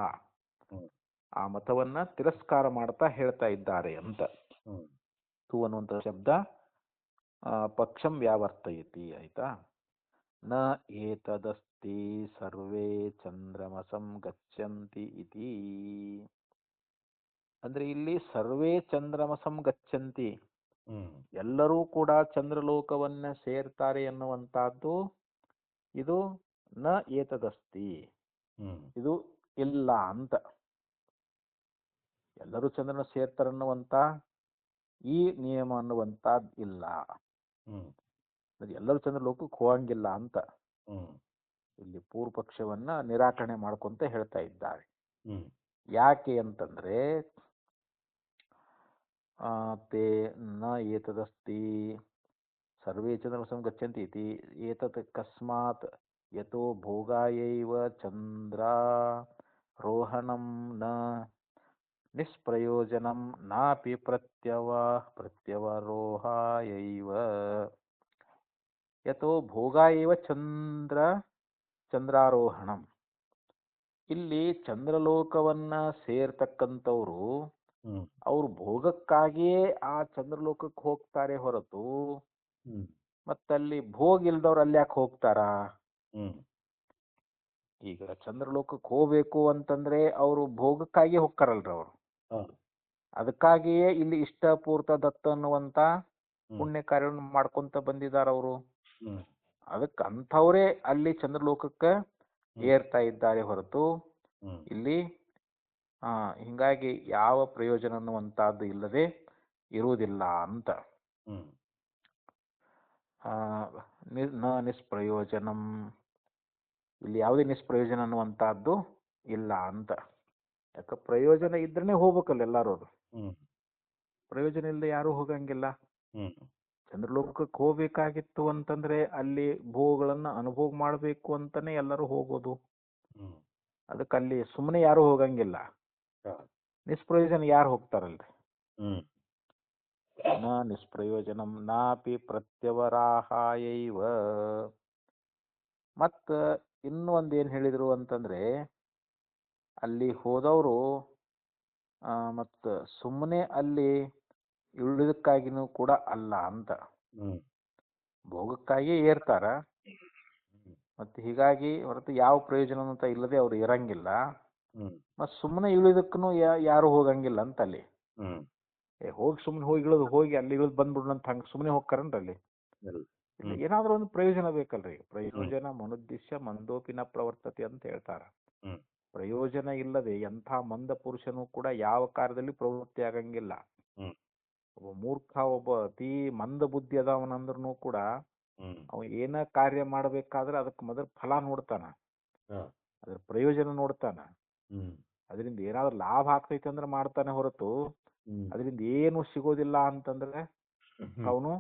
ಹ್ಮ್ ಆ ಮತವನ್ನ ತಿರಸ್ಕಾರ ಮಾಡ್ತಾ ಹೇಳ್ತಾ ಇದ್ದಾರೆ ಅಂತ. ಹ್ಮ್ ತು ಅನ್ನುವಂಥ ಶಬ್ದ ಪಕ್ಷಂ ವ್ಯಾವರ್ತಯತಿ, ಆಯ್ತಾ. ನ ಏತದಸ್ತಿ ಸರ್ವೇ ಚಂದ್ರಮಸಂ ಗಚ್ಚಂತಿ ಇತಿ. ಅಂದ್ರೆ ಇಲ್ಲಿ ಸರ್ವೇ ಚಂದ್ರಮಸಂ ಗಚ್ಚಂತಿ, ಹ್ಮ್ ಎಲ್ಲರೂ ಕೂಡ ಚಂದ್ರಲೋಕವನ್ನ ಸೇರ್ತಾರೆ ಎನ್ನುವಂತಹದ್ದು ಇದು ನ ಏತದಸ್ತಿ, ಹ್ಮ್ ಇದು ಇಲ್ಲ ಅಂತ. ಎಲ್ಲರೂ ಚಂದ್ರನ ಸೇರ್ತಾರನ್ನುವಂತ ಈ ನಿಯಮ ಅನ್ನುವಂತಹದ್ದು ಇಲ್ಲ. ಹ್ಮ್ ಎಲ್ಲರೂ ಚಂದ್ರಲೋಕಕ್ಕೆ ಹೋಗಂಗಿಲ್ಲ ಅಂತ ಹ್ಮ್ ಇಲ್ಲಿ ಪೂರ್ವ ಪಕ್ಷವನ್ನ ನಿರಾಕರಣೆ ಮಾಡ್ಕೊಂತ ಹೇಳ್ತಾ ಇದ್ದಾರೆ. ಹ್ಮ್ ಯಾಕೆ ಅಂತಂದ್ರೆ ತೇ ನ ಏತದಸ್ತಿ ಸರ್ವೇ ಚಂದ್ರಮಸಂ ಗಚ್ಚಂತಿ ಇತಿ ಏತತ್ ಕಸ್ಮಾತ್ ಯತೋ ಭೋಗಾಯೈವ ಚಂದ್ರಾರೋಹಣಂ ನ ನಿಷ್ಪ್ರಯೋಜನಂ ನಾಪಿ ಪ್ರತ್ಯವರೋಹಾಯೈವ ಯತೋ ಭೋಗಾಯೈವ ಚಂದ್ರಾರೋಹಣಂ. ಇಲ್ಲಿ ಚಂದ್ರಲೋಕವನ್ನ ಸೇರ್ತಕ್ಕಂಥವ್ರು ಹ್ಮ್ ಅವ್ರು ಭೋಗಕ್ಕಾಗಿಯೇ ಆ ಚಂದ್ರಲೋಕಕ್ಕೆ ಹೋಗ್ತಾರೆ ಹೊರತು ಹ್ಮ್ ಮತ್ತಲ್ಲಿ ಭೋಗ ಇಲ್ದವ್ರು ಅಲ್ಲಿ ಯಾಕೆ ಹೋಗ್ತಾರ? ಹ್ಮ್ ಈಗ ಚಂದ್ರಲೋಕಕ್ಕೆ ಹೋಗ್ಬೇಕು ಅಂತಂದ್ರೆ ಅವರು ಭೋಗಕ್ಕಾಗಿ ಹೋಗ್ತಾರಲ್ರಿ ಅವರು. ಹೌದು. ಅದಕ್ಕಾಗಿಯೇ ಇಲ್ಲಿ ಇಷ್ಟಪೂರ್ತ ದತ್ತ ಅನ್ನುವಂತ ಹ್ಮ್ ಪುಣ್ಯ ಕಾರ್ಯವನ್ನು ಮಾಡ್ಕೊಂತ ಬಂದಿದ್ದಾರೆ ಅವರು. ಹ್ಮ್ ಅದಕ್ಕೆ ಅಂಥವ್ರೇ ಅಲ್ಲಿ ಚಂದ್ರಲೋಕಕ್ಕೆ ಏರ್ತಾ ಇದ್ದಾರೆ ಹೊರತು ಹ್ಮ್ ಇಲ್ಲಿ ಹಿಂಗಾಗಿ ಯಾವ ಪ್ರಯೋಜನ ಅನ್ನುವಂತಹದ್ದು ಇಲ್ಲದೆ ಇರುವುದಿಲ್ಲ ಅಂತ. ಹ್ಮ್ ನಿಷ್ಪ್ರಯೋಜನಂ, ಇಲ್ಲಿ ಯಾವುದೇ ನಿಷ್ಪ್ರಯೋಜನ ಅನ್ನುವಂತಹದ್ದು ಇಲ್ಲ ಅಂತ. ಯಾಕೆ ಪ್ರಯೋಜನ ಇದ್ರೇನೆ ಹೋಗ್ಬೇಕಲ್ಲ ಎಲ್ಲಾರು. ಅದು ಹ್ಮ್ ಪ್ರಯೋಜನ ಇಲ್ಲದೆ ಯಾರು ಹೋಗಂಗಿಲ್ಲ. ಹ್ಮ್ ಚಂದ್ರಲೋಕಕ್ಕೆ ಹೋಗ್ಬೇಕಾಗಿತ್ತು ಅಂತಂದ್ರೆ ಅಲ್ಲಿ ಭೋಗಗಳನ್ನ ಅನುಭೋಗ ಮಾಡಬೇಕು ಅಂತಾನೆ ಎಲ್ಲರೂ ಹೋಗೋದು. ಹ್ಮ್ ಅದಕ್ಕೆ ಅಲ್ಲಿ ಸುಮ್ಮನೆ ಯಾರು ಹೋಗಂಗಿಲ್ಲ. ಹೌದು. ನಿಷ್ಪ್ರಯೋಜನ ಯಾರು ಹೋಗ್ತಾರಲ್ರಿ? ಹ್ಮ್ ನಿಷ್ಪ್ರಯೋಜನಂ ನಾಪಿ ಪ್ರತ್ಯವರಾಹಾಯೈವ. ಮತ್ತ ಇನ್ನೂ ಒಂದ್ ಏನ್ ಹೇಳಿದ್ರು ಅಂತಂದ್ರೆ ಅಲ್ಲಿ ಹೋದವರು ಮತ್ತ ಸುಮ್ಮನೆ ಅಲ್ಲಿ ಇಳಿದಕ್ಕಾಗಿನೂ ಕೂಡ ಅಲ್ಲ ಅಂತ. ಹ್ಮ್ ಭೋಗಕ್ಕಾಗಿ ಏರ್ತಾರ, ಮತ್ತೆ ಹೀಗಾಗಿ ಹೊರತು ಯಾವ ಪ್ರಯೋಜನ ಅಂತ ಇಲ್ಲದೆ ಅವ್ರು ಇರಂಗಿಲ್ಲ. ಹ್ಮ್ ಮತ್ ಸುಮ್ಮನೆ ಇಳಿದಕ್ಕೂ ಯಾರು ಹೋಗಂಗಿಲ್ಲ ಅಂತ ಅಲ್ಲಿ. ಹ್ಮ್ ಹೋಗಿ ಸುಮ್ಮನೆ ಹೋಗಿ ಇಳಿದು ಹೋಗಿ ಅಲ್ಲಿ ಇಳಿದು ಬಂದ್ಬಿಡ್ನ ಅಂತ ಹಂಗ ಸುಮ್ಮನೆ ಹೋಗ್ತಾರನ್ರಿ ಅಲ್ಲಿ. ಇಲ್ಲ. ಇಲ್ಲ, ಏನಾದ್ರೂ ಒಂದು ಪ್ರಯೋಜನ ಬೇಕಲ್ರಿ. ಪ್ರಯೋಜನ ಮನುದ್ದಿಶ್ಯ ಮಂದೋಪಿನ ಪ್ರವರ್ತತೆ ಅಂತ ಹೇಳ್ತಾರ. ಹ್ಮ್ ಪ್ರಯೋಜನ ಇಲ್ಲದೆ ಎಂಥ ಮಂದ ಪುರುಷನು ಕೂಡ ಯಾವ ಕಾರ್ಯದಲ್ಲಿ ಪ್ರವೃತ್ತಿ ಆಗಂಗಿಲ್ಲ. ಹ್ಮ್ ಒಬ್ಬ ಮೂರ್ಖ, ಒಬ್ಬ ಅತಿ ಮಂದ ಬುದ್ಧಿ ಅದಾವನಂದ್ರೂ ಕೂಡ ಹ್ಮ್ ಅವ ಏನ ಕಾರ್ಯ ಮಾಡ್ಬೇಕಾದ್ರೆ ಅದಕ್ಕೆ ಮೊದಲು ಫಲ ನೋಡ್ತಾನ, ಅದ್ರ ಪ್ರಯೋಜನ ನೋಡ್ತಾನ. ಹ್ಮ್ ಅದರಿಂದ ಏನಾದ್ರು ಲಾಭ ಆಗ್ತೈತೆ ಅಂದ್ರೆ ಮಾಡ್ತಾನೆ ಹೊರತು ಹ್ಮ್ ಅದರಿಂದ ಏನು ಸಿಗೋದಿಲ್ಲ ಅಂತಂದ್ರೆ ಹ್ಮ್ ಅವನು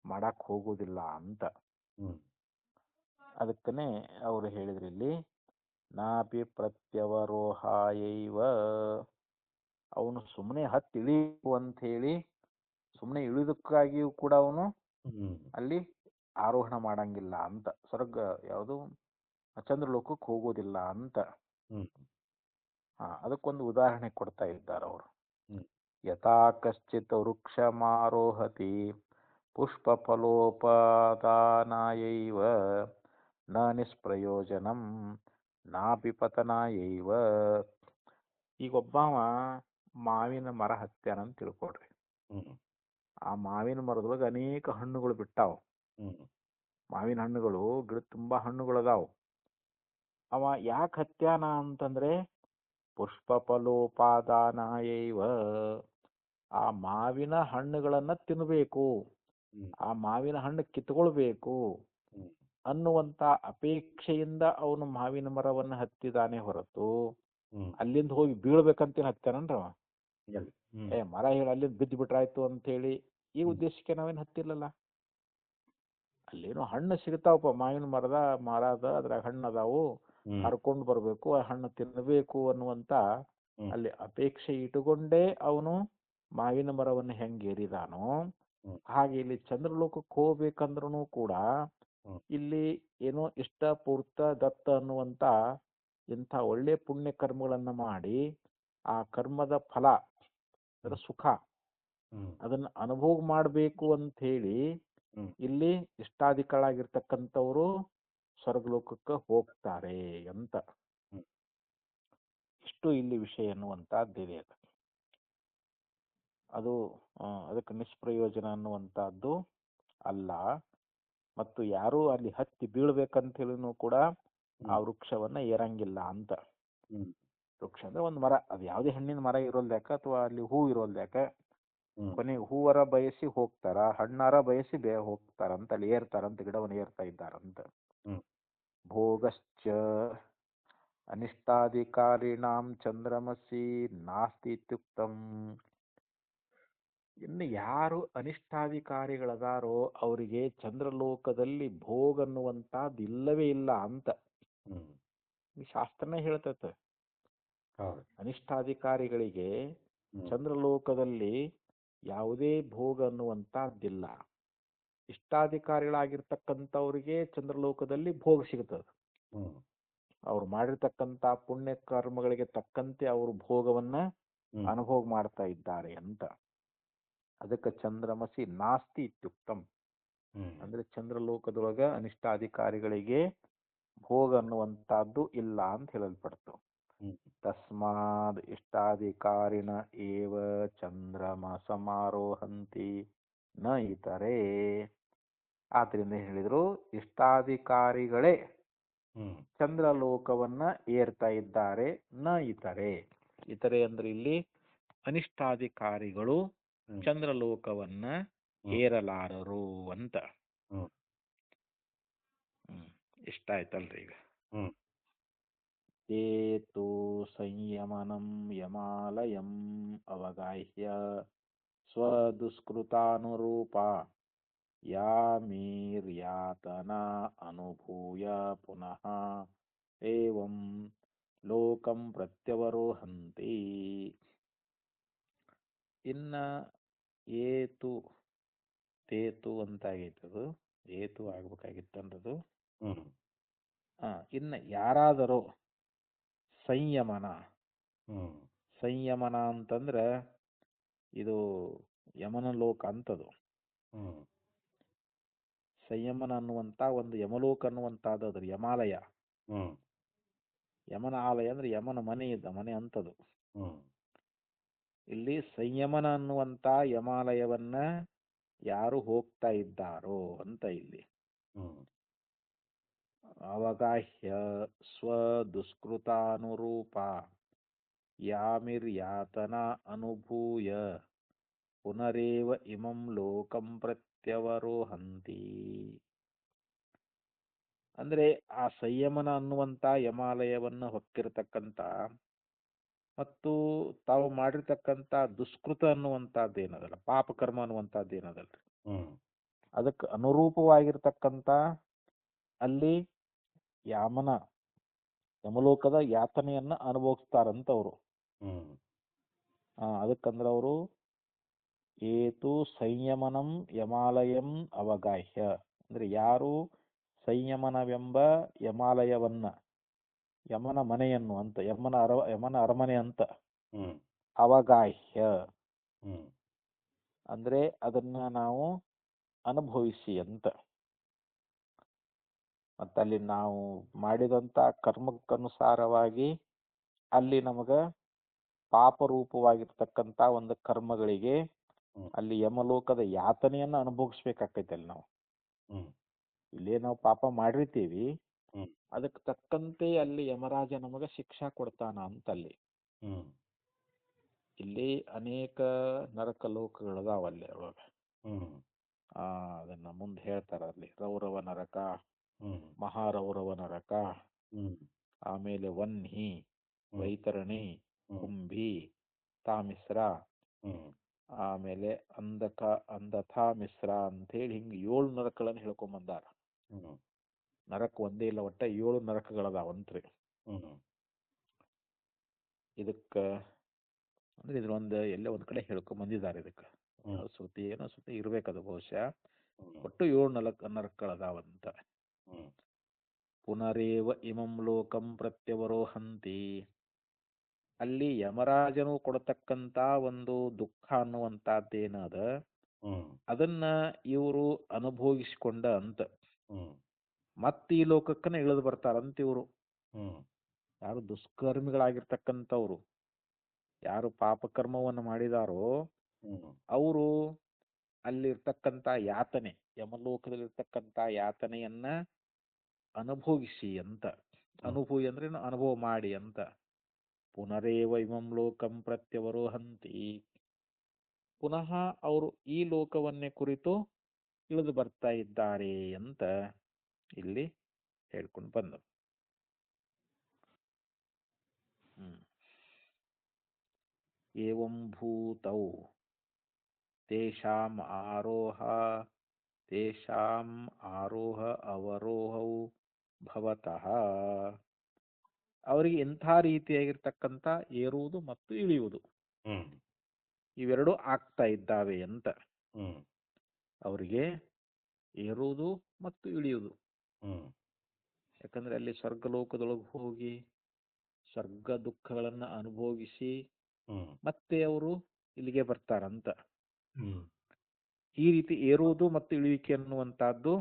ಮಾಡಕ್ ಹೋಗೋದಿಲ್ಲ ಅಂತ. ಹ್ಮ್ ಅದಕ್ಕನೆ ಅವರು ಹೇಳಿದ್ರು ಇಲ್ಲಿ ನಾಪಿ ಪ್ರತ್ಯವರೋಹಾಯೈವ. ಅವನು ಸುಮ್ಮನೆ ಹತ್ತಿ ಇಳಿಯು ಅಂತ ಹೇಳಿ ಸುಮ್ಮನೆ ಇಳಿದಕ್ಕಾಗಿಯೂ ಕೂಡ ಅವನು ಹ್ಮ್ ಅಲ್ಲಿ ಆರೋಹಣ ಮಾಡಂಗಿಲ್ಲ ಅಂತ. ಸ್ವರ್ಗ ಯಾವುದು ಚಂದ್ರಲೋಕಕ್ಕೆ ಹೋಗೋದಿಲ್ಲ ಅಂತ. ಹ್ಮ್ ಅದಕ್ಕೊಂದು ಉದಾಹರಣೆ ಕೊಡ್ತಾ ಇದ್ದಾರೆ ಅವರು. ಹ್ಮ್ ಯಥಾ ಕಶ್ಚಿತ್ ವೃಕ್ಷಮಾರೋಹತಿ ಪುಷ್ಪಫಲೋಪದಾನಾಯೈವ ನ ನಿಷ್ಪ್ರಯೋಜನಂ ನಾಪಿ ಪತನಾಯೈವ. ಈಗ ಒಬ್ಬವ ಮಾವಿನ ಮರ ಹತ್ಯಾನಂತ ತಿಳ್ಕೊಡ್ರಿ. ಹ್ಮ್ ಆ ಮಾವಿನ ಮರದೊಳಗೆ ಅನೇಕ ಹಣ್ಣುಗಳು ಬಿಟ್ಟಾವ. ಹ್ಮ್ ಮಾವಿನ ಹಣ್ಣುಗಳು, ಗಿಡ ತುಂಬಾ ಹಣ್ಣುಗಳು ಅದಾವ. ಅವ ಯಾಕೆ ಹತ್ಯಾನ ಅಂತಂದ್ರೆ ಪುಷ್ಪಫಲೋಪಾದಾನಾಯೈವ, ಆ ಮಾವಿನ ಹಣ್ಣುಗಳನ್ನ ತಿನ್ನಬೇಕು, ಹ್ಮ್ ಆ ಮಾವಿನ ಹಣ್ಣು ಕಿತ್ಕೊಳ್ಬೇಕು ಹ್ಮ್ ಅನ್ನುವಂತ ಅಪೇಕ್ಷೆಯಿಂದ ಅವನು ಮಾವಿನ ಮರವನ್ನು ಹತ್ತಿದಾನೆ ಹೊರತು ಹ್ಮ್ ಅಲ್ಲಿಂದ ಹೋಗಿ ಬೀಳ್ಬೇಕಂತೇನು ಹತ್ಯಾನನ್ರವ. ಇಲ್ಲ. ಹ್ಮ್ ಮರ ಹೇಳಿ ಅಲ್ಲಿಂದ ಬಿದ್ದು ಬಿಟ್ರಾಯ್ತು ಅಂತ ಹೇಳಿ ಈ ಹ್ಮ್ ಉದ್ದೇಶಕ್ಕೆ ನಾವೇನು ಹತ್ತಿಲ್ಲಲ್ಲ. ಅಲ್ಲೇನೋ ಹಣ್ಣು ಸಿಗ್ತಾವಪ್ಪ, ಮಾವಿನ ಮರದ ಅದ್ರಾಗ ಹಣ್ಣು ಅದಾವು, ಹ್ಮ್ ಹರ್ಕೊಂಡು ಬರ್ಬೇಕು, ಆ ಹಣ್ಣು ತಿನ್ನಬೇಕು ಅನ್ನುವಂತ ಹ್ಮ್ ಅಲ್ಲಿ ಅಪೇಕ್ಷೆ ಇಟ್ಟುಕೊಂಡೇ ಅವನು ಮಾವಿನ ಮರವನ್ನು ಹೆಂಗೇರಿದಾನೋ ಹ್ಮ್ ಹಾಗೆ ಇಲ್ಲಿ ಚಂದ್ರಲೋಕಕ್ಕೆ ಹೋಗ್ಬೇಕಂದ್ರೂ ಕೂಡ ಹ್ಮ್ ಇಲ್ಲಿ ಏನೋ ಇಷ್ಟಪೂರ್ತ ದತ್ತ ಅನ್ನುವಂತ ಇಂಥ ಒಳ್ಳೆ ಪುಣ್ಯ ಕರ್ಮಗಳನ್ನ ಮಾಡಿ ಆ ಕರ್ಮದ ಫಲ, ಅದರ ಸುಖ, ಹ್ಮ್ ಅದನ್ನ ಅನುಭೋಗ ಮಾಡಬೇಕು ಅಂತ ಹೇಳಿ ಹ್ಮ್ ಇಲ್ಲಿ ಇಷ್ಟಾಧಿಕಳಾಗಿರ್ತಕ್ಕಂಥವ್ರು ಸ್ವರ್ಗಲೋಕಕ್ಕೆ ಹೋಗ್ತಾರೆ ಅಂತ. ಹ್ಮ್ ಇಷ್ಟು ಇಲ್ಲಿ ವಿಷಯ ಅನ್ನುವಂತಹದ್ದಿದೆ. ಅದು ಅದಕ್ಕೆ ನಿಷ್ಪ್ರಯೋಜನ ಅನ್ನುವಂತಹದ್ದು ಅಲ್ಲ. ಮತ್ತು ಯಾರು ಅಲ್ಲಿ ಹತ್ತಿ ಬೀಳ್ಬೇಕಂತ ಹೇಳಿನೂ ಕೂಡ ಆ ವೃಕ್ಷವನ್ನ ಏರಂಗಿಲ್ಲ ಅಂತ. ಹ್ಮ್ ವೃಕ್ಷ ಅಂದ್ರೆ ಒಂದು ಮರ, ಅದು ಯಾವುದೇ ಹಣ್ಣಿನ ಮರ ಇರೋಲ್ದ್ಯಾಕ ಅಥವಾ ಅಲ್ಲಿ ಹೂ ಇರೋಲ್ದ್ಯಾಕ ಹ್ಮ್ ಕೊನೆಗೆ ಹೂವರ ಬಯಸಿ ಹೋಗ್ತಾರ, ಹಣ್ಣಾರ ಬಯಸಿ ಹೋಗ್ತಾರಂತ, ಅಲ್ಲಿ ಏರ್ತಾರಂತ, ಗಿಡವನ್ನು ಏರ್ತಾ ಇದ್ದಾರಂತ. ಹ್ಮ್ ಭೋಗಶ್ಚ ಅನಿಷ್ಟಾಧಿಕಾರಿಣಾಂ ಚಂದ್ರಮಸಿ ನಾಸ್ತಿ ಇತ್ಯುಕ್ತಂ. ಇನ್ನು ಯಾರು ಅನಿಷ್ಟಾಧಿಕಾರಿಗಳದಾರೋ ಅವರಿಗೆ ಚಂದ್ರಲೋಕದಲ್ಲಿ ಭೋಗ ಅನ್ನುವಂತಹದ್ದು ಇಲ್ಲವೇ ಇಲ್ಲ ಅಂತ ಈ ಶಾಸ್ತ್ರನೇ ಹೇಳ್ತೈತೆ. ಹೌದು. ಅನಿಷ್ಟಾಧಿಕಾರಿಗಳಿಗೆ ಹ್ಮ್. ಚಂದ್ರಲೋಕದಲ್ಲಿ ಯಾವುದೇ ಭೋಗ ಅನ್ನುವಂಥದ್ದಿಲ್ಲ. ಇಷ್ಟಾಧಿಕಾರಿಗಳಾಗಿರ್ತಕ್ಕಂಥವ್ರಿಗೆ ಚಂದ್ರಲೋಕದಲ್ಲಿ ಭೋಗ ಸಿಗುತ್ತದೆ. ಹ್ಮ್. ಅವ್ರು ಮಾಡಿರ್ತಕ್ಕಂಥ ಪುಣ್ಯ ಕರ್ಮಗಳಿಗೆ ತಕ್ಕಂತೆ ಅವರು ಭೋಗವನ್ನ ಹ್ಮ್. ಅನುಭೋಗ ಮಾಡ್ತಾ ಇದ್ದಾರೆ ಅಂತ. ಅದಕ್ಕೆ ಚಂದ್ರಮಸಿ ನಾಸ್ತಿ ಇತ್ಯುಕ್ತಂ. ಹ್ಮ್. ಅಂದ್ರೆ ಚಂದ್ರಲೋಕದೊಳಗ ಅನಿಷ್ಟಾಧಿಕಾರಿಗಳಿಗೆ ಭೋಗ ಅನ್ನುವಂಥದ್ದು ಇಲ್ಲ ಅಂತ ಹೇಳಲ್ಪಡ್ತು. ಹ್ಮ್. ತಸ್ಮಾದ್ ಇಷ್ಟಾಧಿಕಾರಿಣ ಏವ ಚಂದ್ರಮ ಸಮಾರೋಹಂತಿ ನ ಇತರೆ. ಆದ್ರಿಂದ ಹೇಳಿದ್ರು ಇಷ್ಟಾಧಿಕಾರಿಗಳೇ ಹ್ಮ್. ಚಂದ್ರಲೋಕವನ್ನ ಏರ್ತಾ ಇದ್ದಾರೆ, ನ ಇತರೆ. ಇತರೆ ಅಂದ್ರೆ ಇಲ್ಲಿ ಅನಿಷ್ಟಾಧಿಕಾರಿಗಳು ಹ್ಮ್. ಚಂದ್ರಲೋಕವನ್ನ ಹ್ಮ್. ಏರಲಾರರು ಅಂತ. ಹ್ಮ್. ಇಷ್ಟ ಆಯ್ತಲ್ರಿ ಈಗ. ಹ್ಮ್. ಏತು ಸಂಯಮನಂ ಯಮಾಲಯಂ ಅವಗಾಹ್ಯ ಸ್ವದುಷ್ಕೃತಾನುರೂಪ ಯಾಮೀರ್ಯಾತನಾ ಅನುಭೂಯ ಪುನಃ ಏವಂ ಲೋಕಂ ಪ್ರತ್ಯವರೋಹಂತಿ. ಇನ್ನ ಏತು ತೇತು ಅಂತಾಗೈತದು, ಏತು ಆಗ್ಬೇಕಾಗಿತ್ತಂದ್ರದು. ಹ್ಮ್. ಇನ್ನು ಯಾರಾದರೂ ಸಂಯಮನ, ಹ್ಮ್. ಸಂಯಮನ ಅಂತಂದ್ರೆ ಇದು ಯಮನ ಲೋಕ ಅಂತದು. ಹ್ಮ್. ಸಂಯಮನ ಅನ್ನುವಂತ ಒಂದು ಯಮಲೋಕ ಅನ್ನುವಂಥದ್ದು ಅದ್ರ ಯಮಾಲಯ. ಹ್ಮ್. ಯಮನ ಆಲಯ ಅಂದ್ರೆ ಯಮನ ಮನೆ ಇದ್ದ ಮನೆ ಅಂತದು. ಹ್ಮ್. ಇಲ್ಲಿ ಸಂಯಮನ ಅನ್ನುವಂತ ಯಮಾಲಯವನ್ನ ಯಾರು ಹೋಗ್ತಾ ಇದ್ದಾರೋ ಅಂತ ಇಲ್ಲಿ. ಹ್ಮ್. ಅವಗಾಹ್ಯ ಸ್ವದುಷ್ಕೃತಾನುರೂಪ ಯಾಮಿರ್ಯಾತನ ಅನುಭೂಯ ಪುನರೇವ ಇಮಂ ಲೋಕಂ ಪ್ರತ್ಯವರೋಹಂತಿ. ಅಂದ್ರೆ ಆ ಸಂಯಮನ ಅನ್ನುವಂತ ಯಮಾಲಯವನ್ನು ಹೊಕ್ಕಿರತಕ್ಕಂತ ಮತ್ತು ತಾವು ಮಾಡಿರ್ತಕ್ಕಂತ ದುಷ್ಕೃತ ಅನ್ನುವಂಥದ್ದೇನದಲ್ಲ, ಪಾಪಕರ್ಮ ಅನ್ನುವಂಥದ್ದೇನದಲ್ರಿ, ಹ್ಮ್. ಅದಕ್ಕೆ ಅನುರೂಪವಾಗಿರ್ತಕ್ಕಂತ ಅಲ್ಲಿ ಯಾಮನ ಯಮಲೋಕದ ಯಾತನೆಯನ್ನ ಅನುಭವಿಸ್ತಾರಂತವ್ರು. ಹ್ಮ್. ಅದಕ್ಕಂದ್ರೆ ಅವರು ಏತು ಸಂಯಮನಂ ಯಮಾಲಯಂ ಅವಗಾಹ್ಯ ಅಂದ್ರೆ ಯಾರು ಸಂಯಮನವೆಂಬ ಯಮಾಲಯವನ್ನ, ಯಮನ ಮನೆಯನ್ನು ಅಂತ, ಯಮನ ಅರಮನೆ ಅಂತ, ಹ್ಮ್. ಅವಗಾಹ್ಯ ಹ್ಮ್. ಅಂದ್ರೆ ಅದನ್ನ ನಾವು ಅನುಭವಿಸಿ ಅಂತ. ಮತ್ತಲ್ಲಿ ನಾವು ಮಾಡಿದಂತ ಕರ್ಮಕ್ಕನುಸಾರವಾಗಿ ಅಲ್ಲಿ ನಮಗ ಪಾಪರೂಪವಾಗಿರ್ತಕ್ಕಂತ ಒಂದು ಕರ್ಮಗಳಿಗೆ ಹ್ಮ್. ಅಲ್ಲಿ ಯಮಲೋಕದ ಯಾತನೆಯನ್ನ ಅನುಭವಿಸ್ಬೇಕಾಕೈತಿ ಅಲ್ಲಿ ನಾವು. ಹ್ಮ್. ಇಲ್ಲೇ ನಾವು ಪಾಪ ಮಾಡಿರ್ತೀವಿ, ಹ್ಮ್. ಅದಕ್ಕೆ ತಕ್ಕಂತೆ ಅಲ್ಲಿ ಯಮರಾಜ ನಮಗ ಶಿಕ್ಷಾ ಕೊಡ್ತಾನ ಅಂತಲ್ಲಿ. ಹ್ಮ್. ಇಲ್ಲಿ ಅನೇಕ ನರಕ ಲೋಕಗಳದಾವ ಅಲ್ಲಿ ಒಳಗ. ಹ್ಮ್. ಅದನ್ನ ಮುಂದೆ ಹೇಳ್ತಾರ ಅಲ್ಲಿ. ರೌರವ ನರಕ, ಹ್ಮ್. ಮಹಾರೌರವ ನರಕ, ಹ್ಮ್. ಆಮೇಲೆ ವನ್ಹಿ, ಹ್ಮ್. ವೈತರಣಿ, ಹ್ಮ್. ಕುಂಭಿ, ತಾಮಿಸ್ರ, ಹ್ಮ್. ಆಮೇಲೆ ಅಂಧಥಾ ಮಿಶ್ರ ಅಂತ ಹೇಳಿ ಹಿಂಗ 7 ನರಕಗಳನ್ನು ಹೇಳ್ಕೊಂಡ್ ಬಂದಾರ. ಹ್ಮ್. ನರಕ ಒಂದೇ ಇಲ್ಲ, ಒಟ್ಟ 7 ನರಕಗಳದಾವಂತ್ರಿ. ಹ್ಮ್. ಇದಕ್ಕ ಅಂದ್ರೆ ಇದ್ರೊಂದು ಎಲ್ಲೇ ಒಂದ್ ಕಡೆ ಹೇಳ್ಕೊಂಡ್ ಬಂದಿದ್ದಾರೆ ಇದಕ್ಕ. ಹ್ಮ್. ಶ್ರುತಿ ಏನೋ ಶ್ರುತಿ ಇರ್ಬೇಕದು ಬಹುಶಃ. ಹ್ಮ್. ಒಟ್ಟು 7 ನರಕಗಳದಾವಂತ. ಹ್ಮ್. ಪುನರೇವ ಇಮಂ ಲೋಕಂ ಪ್ರತ್ಯವರೋಹಂತಿ. ಅಲ್ಲಿ ಯಮರಾಜನು ಕೊಡತಕ್ಕಂತ ಒಂದು ದುಃಖ ಅನ್ನುವಂತದ್ದೇನದ, ಹ್ಮ್. ಅದನ್ನ ಇವರು ಅನುಭೋಗಿಸಿಕೊಂಡ ಅಂತ ಹ್ಮ್. ಮತ್ತೆ ಈ ಲೋಕಕ್ಕನ ಇಳಿದು ಬರ್ತಾರಂತ ಇವರು. ಹ್ಮ್. ಯಾರು ದುಷ್ಕರ್ಮಿಗಳಾಗಿರ್ತಕ್ಕಂಥವ್ರು, ಯಾರು ಪಾಪಕರ್ಮವನ್ನು ಮಾಡಿದಾರೋ ಹ್ಮ್. ಅವರು ಅಲ್ಲಿರ್ತಕ್ಕಂಥ ಯಾತನೆ, ಯಮಲೋಕದಲ್ಲಿರ್ತಕ್ಕಂಥ ಯಾತನೆಯನ್ನ ಅನುಭೋಗಿಸಿ ಅಂತ. ಅನುಭೂಯಿ ಅಂದ್ರೆ ಅನುಭವ ಮಾಡಿ ಅಂತ. ಪುನರೇವ ಇಮಂ ಲೋಕಂ ಪ್ರತ್ಯವರೋಹಂತಿ. ಪುನಃ ಅವರು ಈ ಲೋಕವನ್ನೇ ಕುರಿತು ಇಳಿದು ಬರ್ತಾ ಇದ್ದಾರೆ ಅಂತ ಇಲ್ಲಿ ಹೇಳ್ಕೊಂಡು ಬಂದರು. ಏವಂ ಭೂತೌ ತೇಷಾಂ ಆರೋಹ ಅವರೋಹೌ ಭವತಃ. ಅವರಿಗೆ ಇಂಥ ರೀತಿಯಾಗಿರ್ತಕ್ಕಂಥ ಏರುವುದು ಮತ್ತು ಇಳಿಯುವುದು. ಹ್ಮ್. ಇವೆರಡೂ ಆಗ್ತಾ ಇದ್ದಾವೆ ಅಂತ. ಹ್ಮ್ ಅವರಿಗೆ ಏರುವುದು ಮತ್ತು ಇಳಿಯುವುದು. ಹ್ಮ್ ಯಾಕಂದ್ರೆ ಅಲ್ಲಿ ಸ್ವರ್ಗಲೋಕದೊಳಗೆ ಹೋಗಿ ಸ್ವರ್ಗ ದುಃಖಗಳನ್ನು ಅನುಭವಿಸಿ ಹ್ಮ್ ಮತ್ತೆ ಅವರು ಇಲ್ಲಿಗೆ ಬರ್ತಾರಂತ. ಹ್ಮ್ ಈ ರೀತಿ ಏರುವುದು ಮತ್ತು ಇಳುವಿಕೆ ಅನ್ನುವಂತಹದ್ದು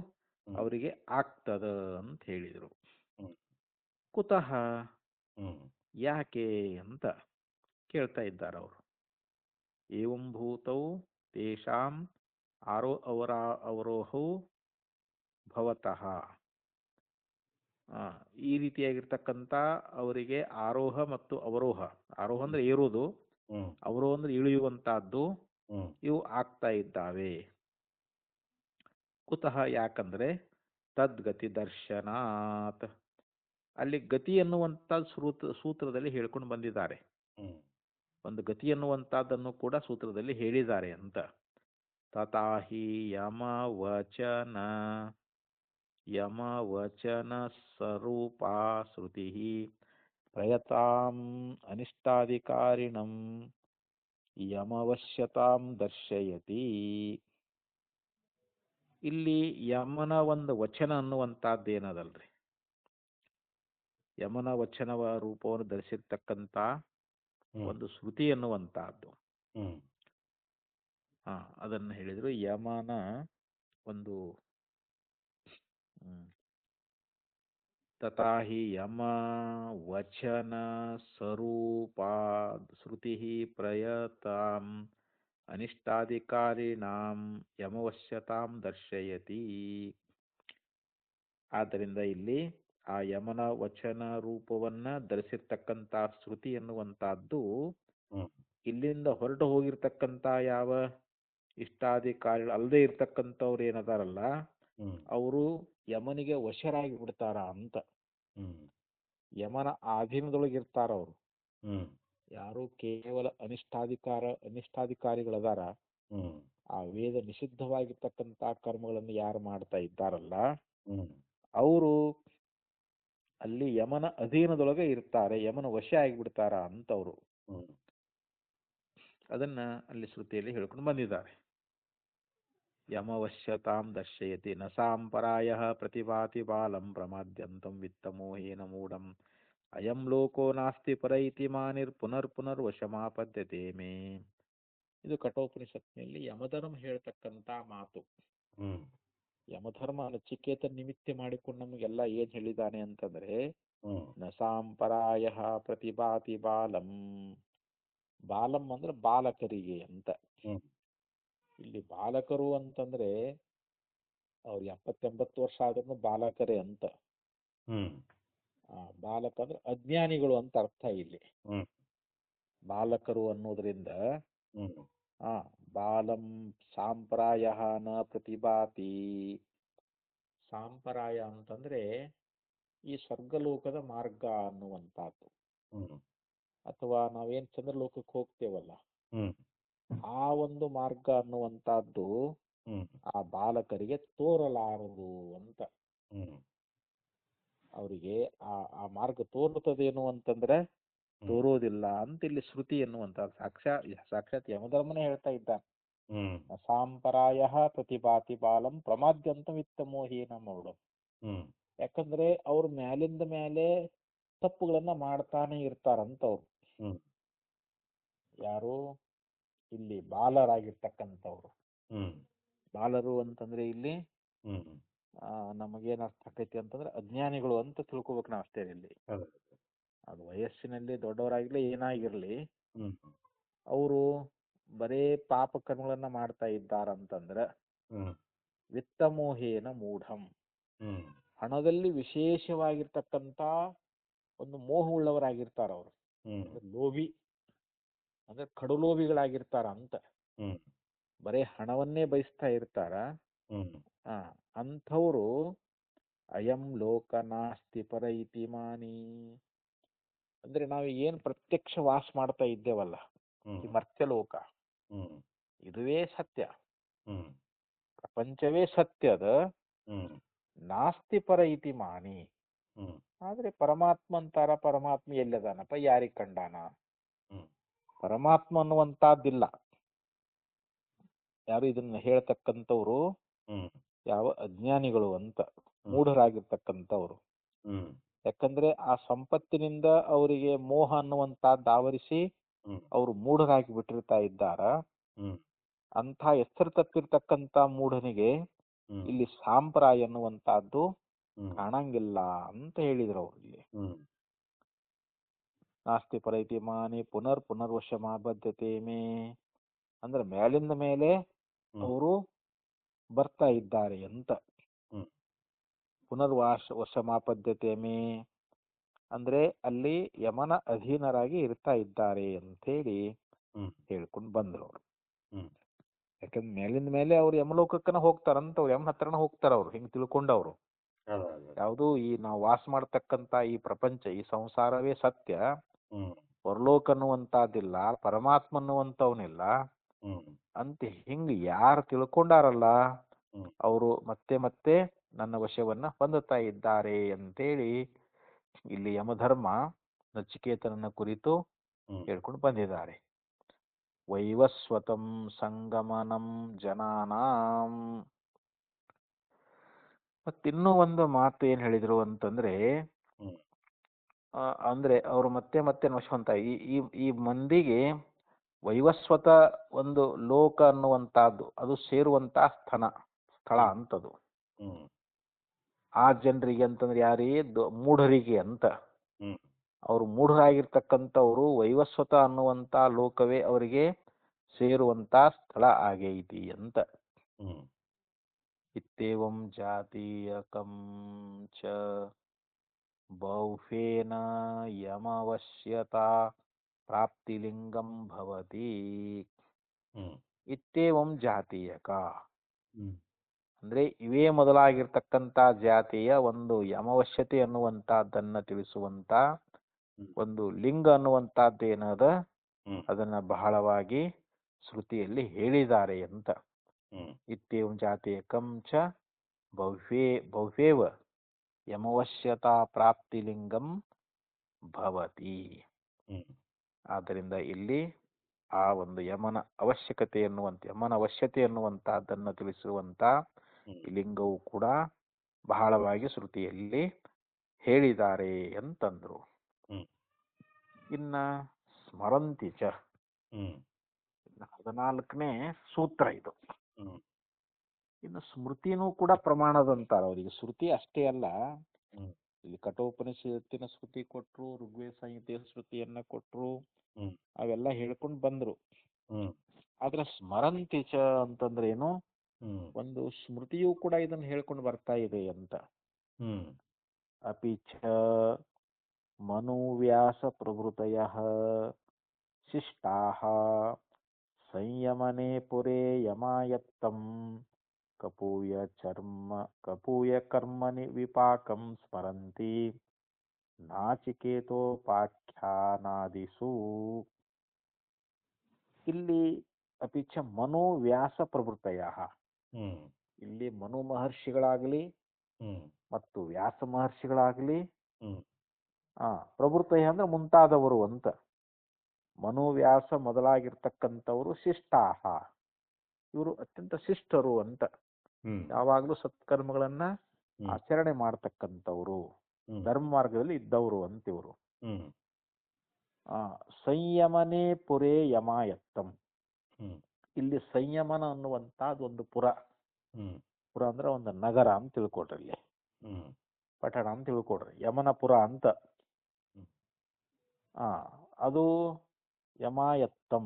ಹ್ಮ್ ಅವರಿಗೆ ಆಗ್ತದ ಅಂತ ಹೇಳಿದರು. ಹ್ಮ್ ಕುತಃ, ಹ್ಮ್ ಯಾಕೆ ಅಂತ ಕೇಳ್ತಾ ಇದ್ದಾರೆ ಅವರು. ಏವಂ ಭೂತೌ ತೇಷಾಂ ಅವರೋಹೌ ಭವತಃ. ಈ ರೀತಿಯಾಗಿರ್ತಕ್ಕಂಥ ಅವರಿಗೆ ಆರೋಹ ಮತ್ತು ಅವರೋಹ, ಆರೋಹ ಅಂದ್ರೆ ಏರುವುದು, ಹ್ಮ್ ಅವರೋಹ ಅಂದ್ರೆ ಇಳಿಯುವಂತಹದ್ದು, ಹ್ಮ್ ಇವು ಆಗ್ತಾ ಇದ್ದಾವೆ. ಕುತಃ, ಯಾಕಂದ್ರೆ ತದ್ಗತಿ ದರ್ಶನಾತ್, ಅಲ್ಲಿ ಗತಿ ಎನ್ನುವಂತ ಸೂತ್ರದಲ್ಲಿ ಹೇಳ್ಕೊಂಡು ಬಂದಿದ್ದಾರೆ. ಹ್ಮ್ ಒಂದು ಗತಿ ಎನ್ನುವಂತಹದ್ದನ್ನು ಕೂಡ ಸೂತ್ರದಲ್ಲಿ ಹೇಳಿದ್ದಾರೆ ಅಂತ. ತಥಾಹಿ ಯಮವಚನ ಸ್ವರೂಪಾ ಶ್ರುತಿ ಪ್ರಯತಾಂ ಅನಿಷ್ಟಾಧಿಕಾರಿಣಂ ಯಮವಶ್ಯತಾಂ ದರ್ಶಯತಿ. ಇಲ್ಲಿ ಯಮನ ಒಂದು ವಚನ ಅನ್ನುವಂತಹದ್ದೇನದಲ್ರಿ, ಯಮನ ವಚನವ ರೂಪವನ್ನು ಧರಿಸಿರ್ತಕ್ಕಂಥ ಒಂದು ಶ್ರುತಿ ಎನ್ನುವಂತಹದ್ದು. ಹ್ಮ್ ಅದನ್ನು ಹೇಳಿದ್ರು. ಯಮನ ಒಂದು ತಥಾಹಿ ಯಮ ವಚನ ಸ್ವರೂಪ ಶ್ರುತಿ ಪ್ರಯತಾಂ ಅನಿಷ್ಟಾಧಿಕಾರಿಣಾಂ ಯಮವಶ್ಯತಾಂ ದರ್ಶಯತಿ. ಆದ್ದರಿಂದ ಇಲ್ಲಿ ಆ ಯಮನ ವಚನ ರೂಪವನ್ನ ಧರಿಸಿರ್ತಕ್ಕಂಥ ಶ್ರುತಿ ಎನ್ನುವಂತಹದ್ದು ಇಲ್ಲಿಂದ ಹೊರಟು ಹೋಗಿರ್ತಕ್ಕಂಥ ಯಾವ ಇಷ್ಟಾಧಿಕಾರಿಗಳು ಅಲ್ಲದೆ ಇರ್ತಕ್ಕಂಥವ್ರು ಏನದಾರಲ್ಲ, ಅವರು ಯಮನಿಗೆ ವಶರಾಗಿ ಬಿಡ್ತಾರ ಅಂತ. ಯಮನ ಆಧೀನದೊಳಗಿರ್ತಾರ ಅವರು. ಯಾರು ಕೇವಲ ಅನಿಷ್ಟಾಧಿಕಾರಿಗಳದಾರ, ಆ ವೇದ ನಿಷಿದ್ಧವಾಗಿರ್ತಕ್ಕಂಥ ಕರ್ಮಗಳನ್ನು ಯಾರು ಮಾಡ್ತಾ ಇದ್ದಾರಲ್ಲ, ಅವರು ಅಲ್ಲಿ ಯಮನ ಅಧೀನದೊಳಗೆ ಇರ್ತಾರೆ, ಯಮನ ವಶ ಆಗಿಬಿಡ್ತಾರ ಅಂತವ್ರು. ಅದನ್ನ ಅಲ್ಲಿ ಶ್ರುತಿಯಲ್ಲಿ ಹೇಳ್ಕೊಂಡು ಬಂದಿದ್ದಾರೆ. ಯಮವಶ್ಯತಾಂ ದರ್ಶಯತಿ ನ ಸಾಂಪರಾಯ ಪ್ರತಿಭಾತಿ ಬಾಲಂ ಪ್ರಮಾದ್ಯಂತಂ ವಿತ್ತಮೋಹೇನ ಮೂಢಂ ಅಯಂ ಲೋಕೋ ನಾಸ್ತಿ ಪರ ಇತಿ ಮಾನಿರ್ ಪುನರ್ ವಶಮಾಪದ್ಯತೆ ಮೇ. ಇದು ಕಠೋಪನಿಷತ್ನಲ್ಲಿ ಯಮಧರ್ಮ ಹೇಳ್ತಕ್ಕಂಥ ಮಾತು. ಯಮಧರ್ಮ ನಚಿಕೇತ ನಿಮಿತ್ತ ಮಾಡಿಕೊಂಡು ನಮಗೆಲ್ಲ ಏನ್ ಹೇಳಿದಾನೆ ಅಂತಂದ್ರೆ, ನ ಸಾಂಪರಾಯ ಪ್ರತಿಭಾತಿ ಬಾಲಂ. ಬಾಲಂ ಅಂದ್ರೆ ಬಾಲಕರಿಗೆ ಅಂತ. ಇಲ್ಲಿ ಬಾಲಕರು ಅಂತಂದ್ರೆ ಅವ್ರು 70-80 ವರ್ಷ ಆದ್ರೂ ಬಾಲಕರೇ ಅಂತ. ಬಾಲಕ ಅಂದ್ರೆ ಅಜ್ಞಾನಿಗಳು ಅಂತ ಅರ್ಥ ಇಲ್ಲಿ. ಬಾಲಕರು ಅನ್ನೋದ್ರಿಂದ ಬಾಲಂ ಸಾಂಪ್ರಾಯ ನ ಪ್ರತಿಭಾತಿ. ಸಾಂಪ್ರಾಯ ಅಂತಂದ್ರೆ ಈ ಸ್ವರ್ಗಲೋಕದ ಮಾರ್ಗ ಅನ್ನುವಂಥದ್ದು, ಅಥವಾ ನಾವೇನ್ ಚಂದ್ರಲೋಕಕ್ಕೆ ಹೋಗ್ತೇವಲ್ಲ, ಆ ಒಂದು ಮಾರ್ಗ ಅನ್ನುವಂಥದ್ದು ಆ ಬಾಲಕರಿಗೆ ತೋರಲಾರದು ಅಂತ. ಅವರಿಗೆ ಆ ಮಾರ್ಗ ತೋರುತ್ತದೇನು ಅಂತಂದ್ರೆ ತೋರೋದಿಲ್ಲ ಅಂತ ಇಲ್ಲಿ ಶ್ರುತಿ ಎನ್ನುವಂತ ಸಾಕ್ಷಾತ್ ಯಮಧರ್ಮನೇ ಹೇಳ್ತಾ ಇದ್ದಾನೆ. ಸಾಂಪರಾಯ ಪ್ರತಿಭಾತಿ ಬಾಲಂ ಪ್ರಮಾದ್ಯಂತ ವಿತ್ತ ಮೋಹೀನ ಮೌಢಂ. ಯಾಕಂದ್ರೆ ಅವ್ರ ಮ್ಯಾಲಿಂದ ಮೇಲೆ ತಪ್ಪುಗಳನ್ನ ಮಾಡ್ತಾನೆ ಇರ್ತಾರಂತವ್ರು. ಯಾರು ಇಲ್ಲಿ ಬಾಲರಾಗಿರ್ತಕ್ಕಂಥವ್ರು. ಬಾಲರು ಅಂತಂದ್ರೆ ಇಲ್ಲಿ ನಮಗೇನ್ ಅರ್ಥ ಆಕೈತಿ ಅಂತಂದ್ರೆ ಅಜ್ಞಾನಿಗಳು ಅಂತ ತಿಳ್ಕೊಬೇಕು ನಾವು ಅಷ್ಟೇ. ಇಲ್ಲಿ ಅದು ವಯಸ್ಸಿನಲ್ಲಿ ದೊಡ್ಡವರಾಗಿರ್ಲಿ ಏನಾಗಿರ್ಲಿ, ಅವರು ಬರೇ ಪಾಪ ಕರ್ಮಗಳನ್ನ ಮಾಡ್ತಾ ಇದ್ದಾರಂತಂದ್ರ ವಿತ್ತಮೋಹೇನ ಮೂಢಂ, ಹಣದಲ್ಲಿ ವಿಶೇಷವಾಗಿರ್ತಕ್ಕಂಥ ಒಂದು ಮೋಹವುಳ್ಳವರಾಗಿರ್ತಾರ ಅವರು. ಲೋಭಿ ಅಂದ್ರೆ ಕಡುಲೋಭಿಗಳಾಗಿರ್ತಾರ ಅಂತ. ಬರೇ ಹಣವನ್ನೇ ಬಯಸ್ತಾ ಇರ್ತಾರ. ಅಂಥವ್ರು ಅಯಂ ಲೋಕ ನಾಸ್ತಿ ಪರ ಇತಿ ಮಾನಿ. ಅಂದ್ರೆ ನಾವು ಏನ್ ಪ್ರತ್ಯಕ್ಷ ವಾಸ ಮಾಡ್ತಾ ಇದ್ದೇವಲ್ಲ, ಈ ಮರ್ತ್ಯಲೋಕ, ಇದುವೇ ಸತ್ಯ, ಪ್ರಪಂಚವೇ ಸತ್ಯದ. ನಾಸ್ತಿ ಪರ ಇತಿ ಮಾನಿ. ಆದ್ರೆ ಪರಮಾತ್ಮ ಅಂತಾರ, ಪರಮಾತ್ಮ ಎಲ್ಲದಾನಪ್ಪ, ಯಾರಿಗ್ ಕಂಡಾನ? ಪರಮಾತ್ಮ ಅನ್ನುವಂತಹದ್ದಿಲ್ಲ. ಯಾರು ಇದನ್ನ ಹೇಳ್ತಕ್ಕಂಥವ್ರು ಹ್ಮ್ ಯಾವ ಅಜ್ಞಾನಿಗಳು ಅಂತ, ಹ್ಮ್ ಮೂಢರಾಗಿರ್ತಕ್ಕಂಥವ್ರು. ಹ್ಮ್ ಯಾಕಂದ್ರೆ ಆ ಸಂಪತ್ತಿನಿಂದ ಅವರಿಗೆ ಮೋಹ ಅನ್ನುವಂತಹದ್ದು ಆವರಿಸಿ ಹ್ಮ್ ಅವರು ಮೂಢರಾಗಿ ಬಿಟ್ಟಿರ್ತಾ ಇದ್ದಾರ. ಹ್ಮ್ ಅಂಥ ಹೆಸರು ತಪ್ಪಿರ್ತಕ್ಕಂಥ ಮೂಢನಿಗೆ ಹ್ಮ್ ಇಲ್ಲಿ ಸಾಂಪ್ರಾಯ ಅನ್ನುವಂತಹದ್ದು ಹ್ಮ್ ಕಾಣಂಗಿಲ್ಲ ಅಂತ ಹೇಳಿದ್ರು ಅವ್ರು ಇಲ್ಲಿ. ಹ್ಮ್ ನಾಸ್ತಿ ಪರೈತಿ ಮಾನಿ ಪುನರ್ವಶಮಾಬದ್ಧತೆ ಮೇ ಅಂದ್ರೆ ಮೇಲಿಂದ ಮೇಲೆ ಹ್ಮ್ ಅವರು ಬರ್ತಾ ಇದ್ದಾರೆ ಅಂತ. ಹ್ಮ್ ವಶಮಾಪದ್ಧತೆ ಮೇ ಅಂದ್ರೆ ಅಲ್ಲಿ ಯಮನ ಅಧೀನರಾಗಿ ಇರ್ತಾ ಇದ್ದಾರೆ ಅಂತೇಳಿ ಹ್ಮ್ ಹೇಳ್ಕೊಂಡು ಬಂದ್ರು ಅವ್ರು. ಹ್ಮ್ ಯಾಕಂದ್ರೆ ಮೇಲಿಂದ ಮೇಲೆ ಅವ್ರು ಯಮಲೋಕಕ್ಕನ ಹೋಗ್ತಾರಂತ, ಅವ್ರು ಯಮನ ಹತ್ರನ ಹೋಗ್ತಾರ ಅವ್ರು ಹಿಂಗ್ ತಿಳ್ಕೊಂಡವ್ರು. ಅದ ಅದ ಯಾವುದು ಈ ನಾವು ವಾಸ ಮಾಡ್ತಕ್ಕಂತ ಈ ಪ್ರಪಂಚ, ಈ ಸಂಸಾರವೇ ಸತ್ಯ, ಹ್ಮ್ ಪರಲೋಕ ಅನ್ನುವಂತಹದ್ದಿಲ್ಲ, ಪರಮಾತ್ಮ ಅನ್ನುವಂಥವನಿಲ್ಲ ಹ್ಮ್ ಅಂತ ಹಿಂಗ್ ಯಾರು ತಿಳ್ಕೊಂಡಾರಲ್ಲ ಹ್ಮ್ ಅವರು ಮತ್ತೆ ಮತ್ತೆ ನನ್ನ ವಶವನ್ನ ಹೊಂದುತ್ತಾ ಇದ್ದಾರೆ ಅಂತೇಳಿ ಇಲ್ಲಿ ಯಮಧರ್ಮ ನಚಿಕೇತನನ್ನ ಕುರಿತು ಹ್ಮ್ ಹೇಳ್ಕೊಂಡು ಬಂದಿದ್ದಾರೆ. ವೈವಸ್ವತಂ ಸಂಗಮನಂ ಜನಾನಾಂ. ಮತ್ತಿನ್ನೂ ಒಂದು ಮಾತು ಏನ್ ಹೇಳಿದ್ರು ಅಂತಂದ್ರೆ, ಹ್ಮ್ ಅಂದ್ರೆ ಅವರು ಮತ್ತೆ ಮತ್ತೆ ನಶವಂತ ಈ ಈ ಈ ಮಂದಿಗೆ ವೈವಸ್ವತ ಒಂದು ಲೋಕ ಅನ್ನುವಂತಹದ್ದು ಅದು ಸೇರುವಂತ ಸ್ಥಳ ಅಂತದು. ಹ್ಮ್ ಆ ಜನರಿಗೆ ಅಂತಂದ್ರೆ ಯಾರೇ ಮೂಢರಿಗೆ ಅಂತ. ಹ್ಮ್ ಅವರು ಮೂಢರಾಗಿರ್ತಕ್ಕಂಥವ್ರು ವೈವಸ್ವತ ಅನ್ನುವಂತ ಲೋಕವೇ ಅವರಿಗೆ ಸೇರುವಂತ ಸ್ಥಳ ಆಗೈತಿ ಅಂತ. ಹ್ಮ್ ಇತ್ತೇವಂ ಜಾತೀಯಕಂ ಚ ಬಹುಫೇನ ಯಮವಶ್ಯತಾ ಪ್ರಾಪ್ತಿಲಿಂಗಂ ಭವತಿ. ಹ್ಮ್ ಇತ್ತೇವಂ ಜಾತೀಯಕ ಹ್ಮ್ ಅಂದ್ರೆ ಇವೇ ಮೊದಲಾಗಿರ್ತಕ್ಕಂಥ ಜಾತಿಯ ಒಂದು ಯಮವಶ್ಯತೆ ಅನ್ನುವಂತಹದ್ದನ್ನ ತಿಳಿಸುವಂತ ಒಂದು ಲಿಂಗ ಅನ್ನುವಂತಹದ್ದೇನದ ಹ್ಮ್ ಅದನ್ನ ಬಹಳವಾಗಿ ಶ್ರುತಿಯಲ್ಲಿ ಹೇಳಿದ್ದಾರೆ ಅಂತ. ಹ್ಮ್ ಇತ್ಯಂ ಜಾತೀಯಕಂ ಚ ಬಹುವೇವ ಯಮವಶ್ಯತಾ ಪ್ರಾಪ್ತಿಲಿಂಗಂ ಭವತಿ. ಹ್ಮ್ ಆದ್ದರಿಂದ ಇಲ್ಲಿ ಆ ಒಂದು ಯಮನ ಅವಶ್ಯಕತೆ ಯಮನ ಅವಶ್ಯತೆ ಎನ್ನುವಂತಹದ್ದನ್ನು ತಿಳಿಸುವಂತ ಹ್ಮ್ ಈ ಲಿಂಗವು ಕೂಡ ಬಹಳವಾಗಿ ಶ್ರುತಿಯಲ್ಲಿ ಹೇಳಿದ್ದಾರೆ ಅಂತಂದ್ರು. ಹ್ಮ್ ಇನ್ನ ಸ್ಮರಂತಿ ಚ ಹ್ಮ್ 14ನೇ ಸೂತ್ರ ಇದು. ಹ್ಮ್ ಇನ್ನು ಸ್ಮೃತಿನೂ ಕೂಡ ಪ್ರಮಾಣದಂತಾರ ಅವರಿಗೆ. ಶ್ರುತಿ ಅಷ್ಟೇ ಅಲ್ಲ, ಹ್ಮ್ ಇಲ್ಲಿ ಕಠೋಪನಿಷತ್ತಿನ ಶ್ರುತಿ ಕೊಟ್ರು, ಋಗ್ವೇದ ಸಂಹಿತೆಯ ಶ್ರುತಿಯನ್ನ ಕೊಟ್ರು, ಹ್ಮ್ ಅವೆಲ್ಲ ಹೇಳ್ಕೊಂಡು ಬಂದ್ರು. ಹ್ಮ್ ಆದ್ರೆ ಸ್ಮರಂತಿ ಚ ಅಂತಂದ್ರೆ ಏನು, ಹ್ಮ್ ಒಂದು ಸ್ಮೃತಿಯೂ ಕೂಡ ಇದನ್ನ ಹೇಳ್ಕೊಂಡು ಬರ್ತಾ ಇದೆ ಅಂತ. ಹ್ಮ್ ಅಪಿ ಚ ಮನುವ್ಯಾಸ ಪ್ರಭೃತಯಃ ಶಿಷ್ಟಾಃ ಸಂಯಮನೆ ಪುರೇ ಯಮಾಯತ್ತಂ ಕಪೂಯ ಕರ್ಮಣಿ ವಿಪಾಕಂ ಸ್ಮರಂತಿ ನಾಚಿಕೇತೋಪಾಖ್ಯಾನಾದಿಸು. ಇಲ್ಲಿ ಅಪಿಚ ಮನೋವ್ಯಾಸ ಪ್ರಭೃತಯಃ, ಹ್ಮ್ ಇಲ್ಲಿ ಮನು ಮಹರ್ಷಿಗಳಾಗಲಿ ಹ್ಮ್ ಮತ್ತು ವ್ಯಾಸ ಮಹರ್ಷಿಗಳಾಗಲಿ, ಹ್ಮ್ ಪ್ರಭೃತಯ ಅಂದ್ರೆ ಮುಂತಾದವರು ಅಂತ. ಮನೋವ್ಯಾಸ ಮೊದಲಾಗಿರ್ತಕ್ಕಂಥವರು ಶಿಷ್ಟಾಹ, ಇವರು ಅತ್ಯಂತ ಶಿಷ್ಟರು ಅಂತ. ಹ್ಮ್ ಯಾವಾಗಲೂ ಸತ್ಕರ್ಮಗಳನ್ನ ಹ್ಮ್ ಆಚರಣೆ ಮಾಡ್ತಕ್ಕಂಥವ್ರು, ಹ್ಮ್ ಧರ್ಮ ಮಾರ್ಗದಲ್ಲಿ ಇದ್ದವರು ಅಂತಿವರು. ಹ್ಮ್ ಸಂಯಮನೇ ಪುರೇ ಯಮಾಯತ್ತಂ, ಹ್ಮ್ ಇಲ್ಲಿ ಸಂಯಮನ ಅನ್ನುವಂತಹದ್ದು ಒಂದು ಪುರ. ಹ್ಮ್ ಪುರ ಅಂದ್ರೆ ಒಂದು ನಗರ ಅಂತ ತಿಳ್ಕೊಡ್ರಿ, ಇಲ್ಲಿ ಹ್ಮ್ ಪಟ್ಟಣ ಅಂತ ತಿಳ್ಕೊಡ್ರಿ, ಯಮನಪುರ ಅಂತ. ಅದು ಯಮಾಯತ್ತಂ,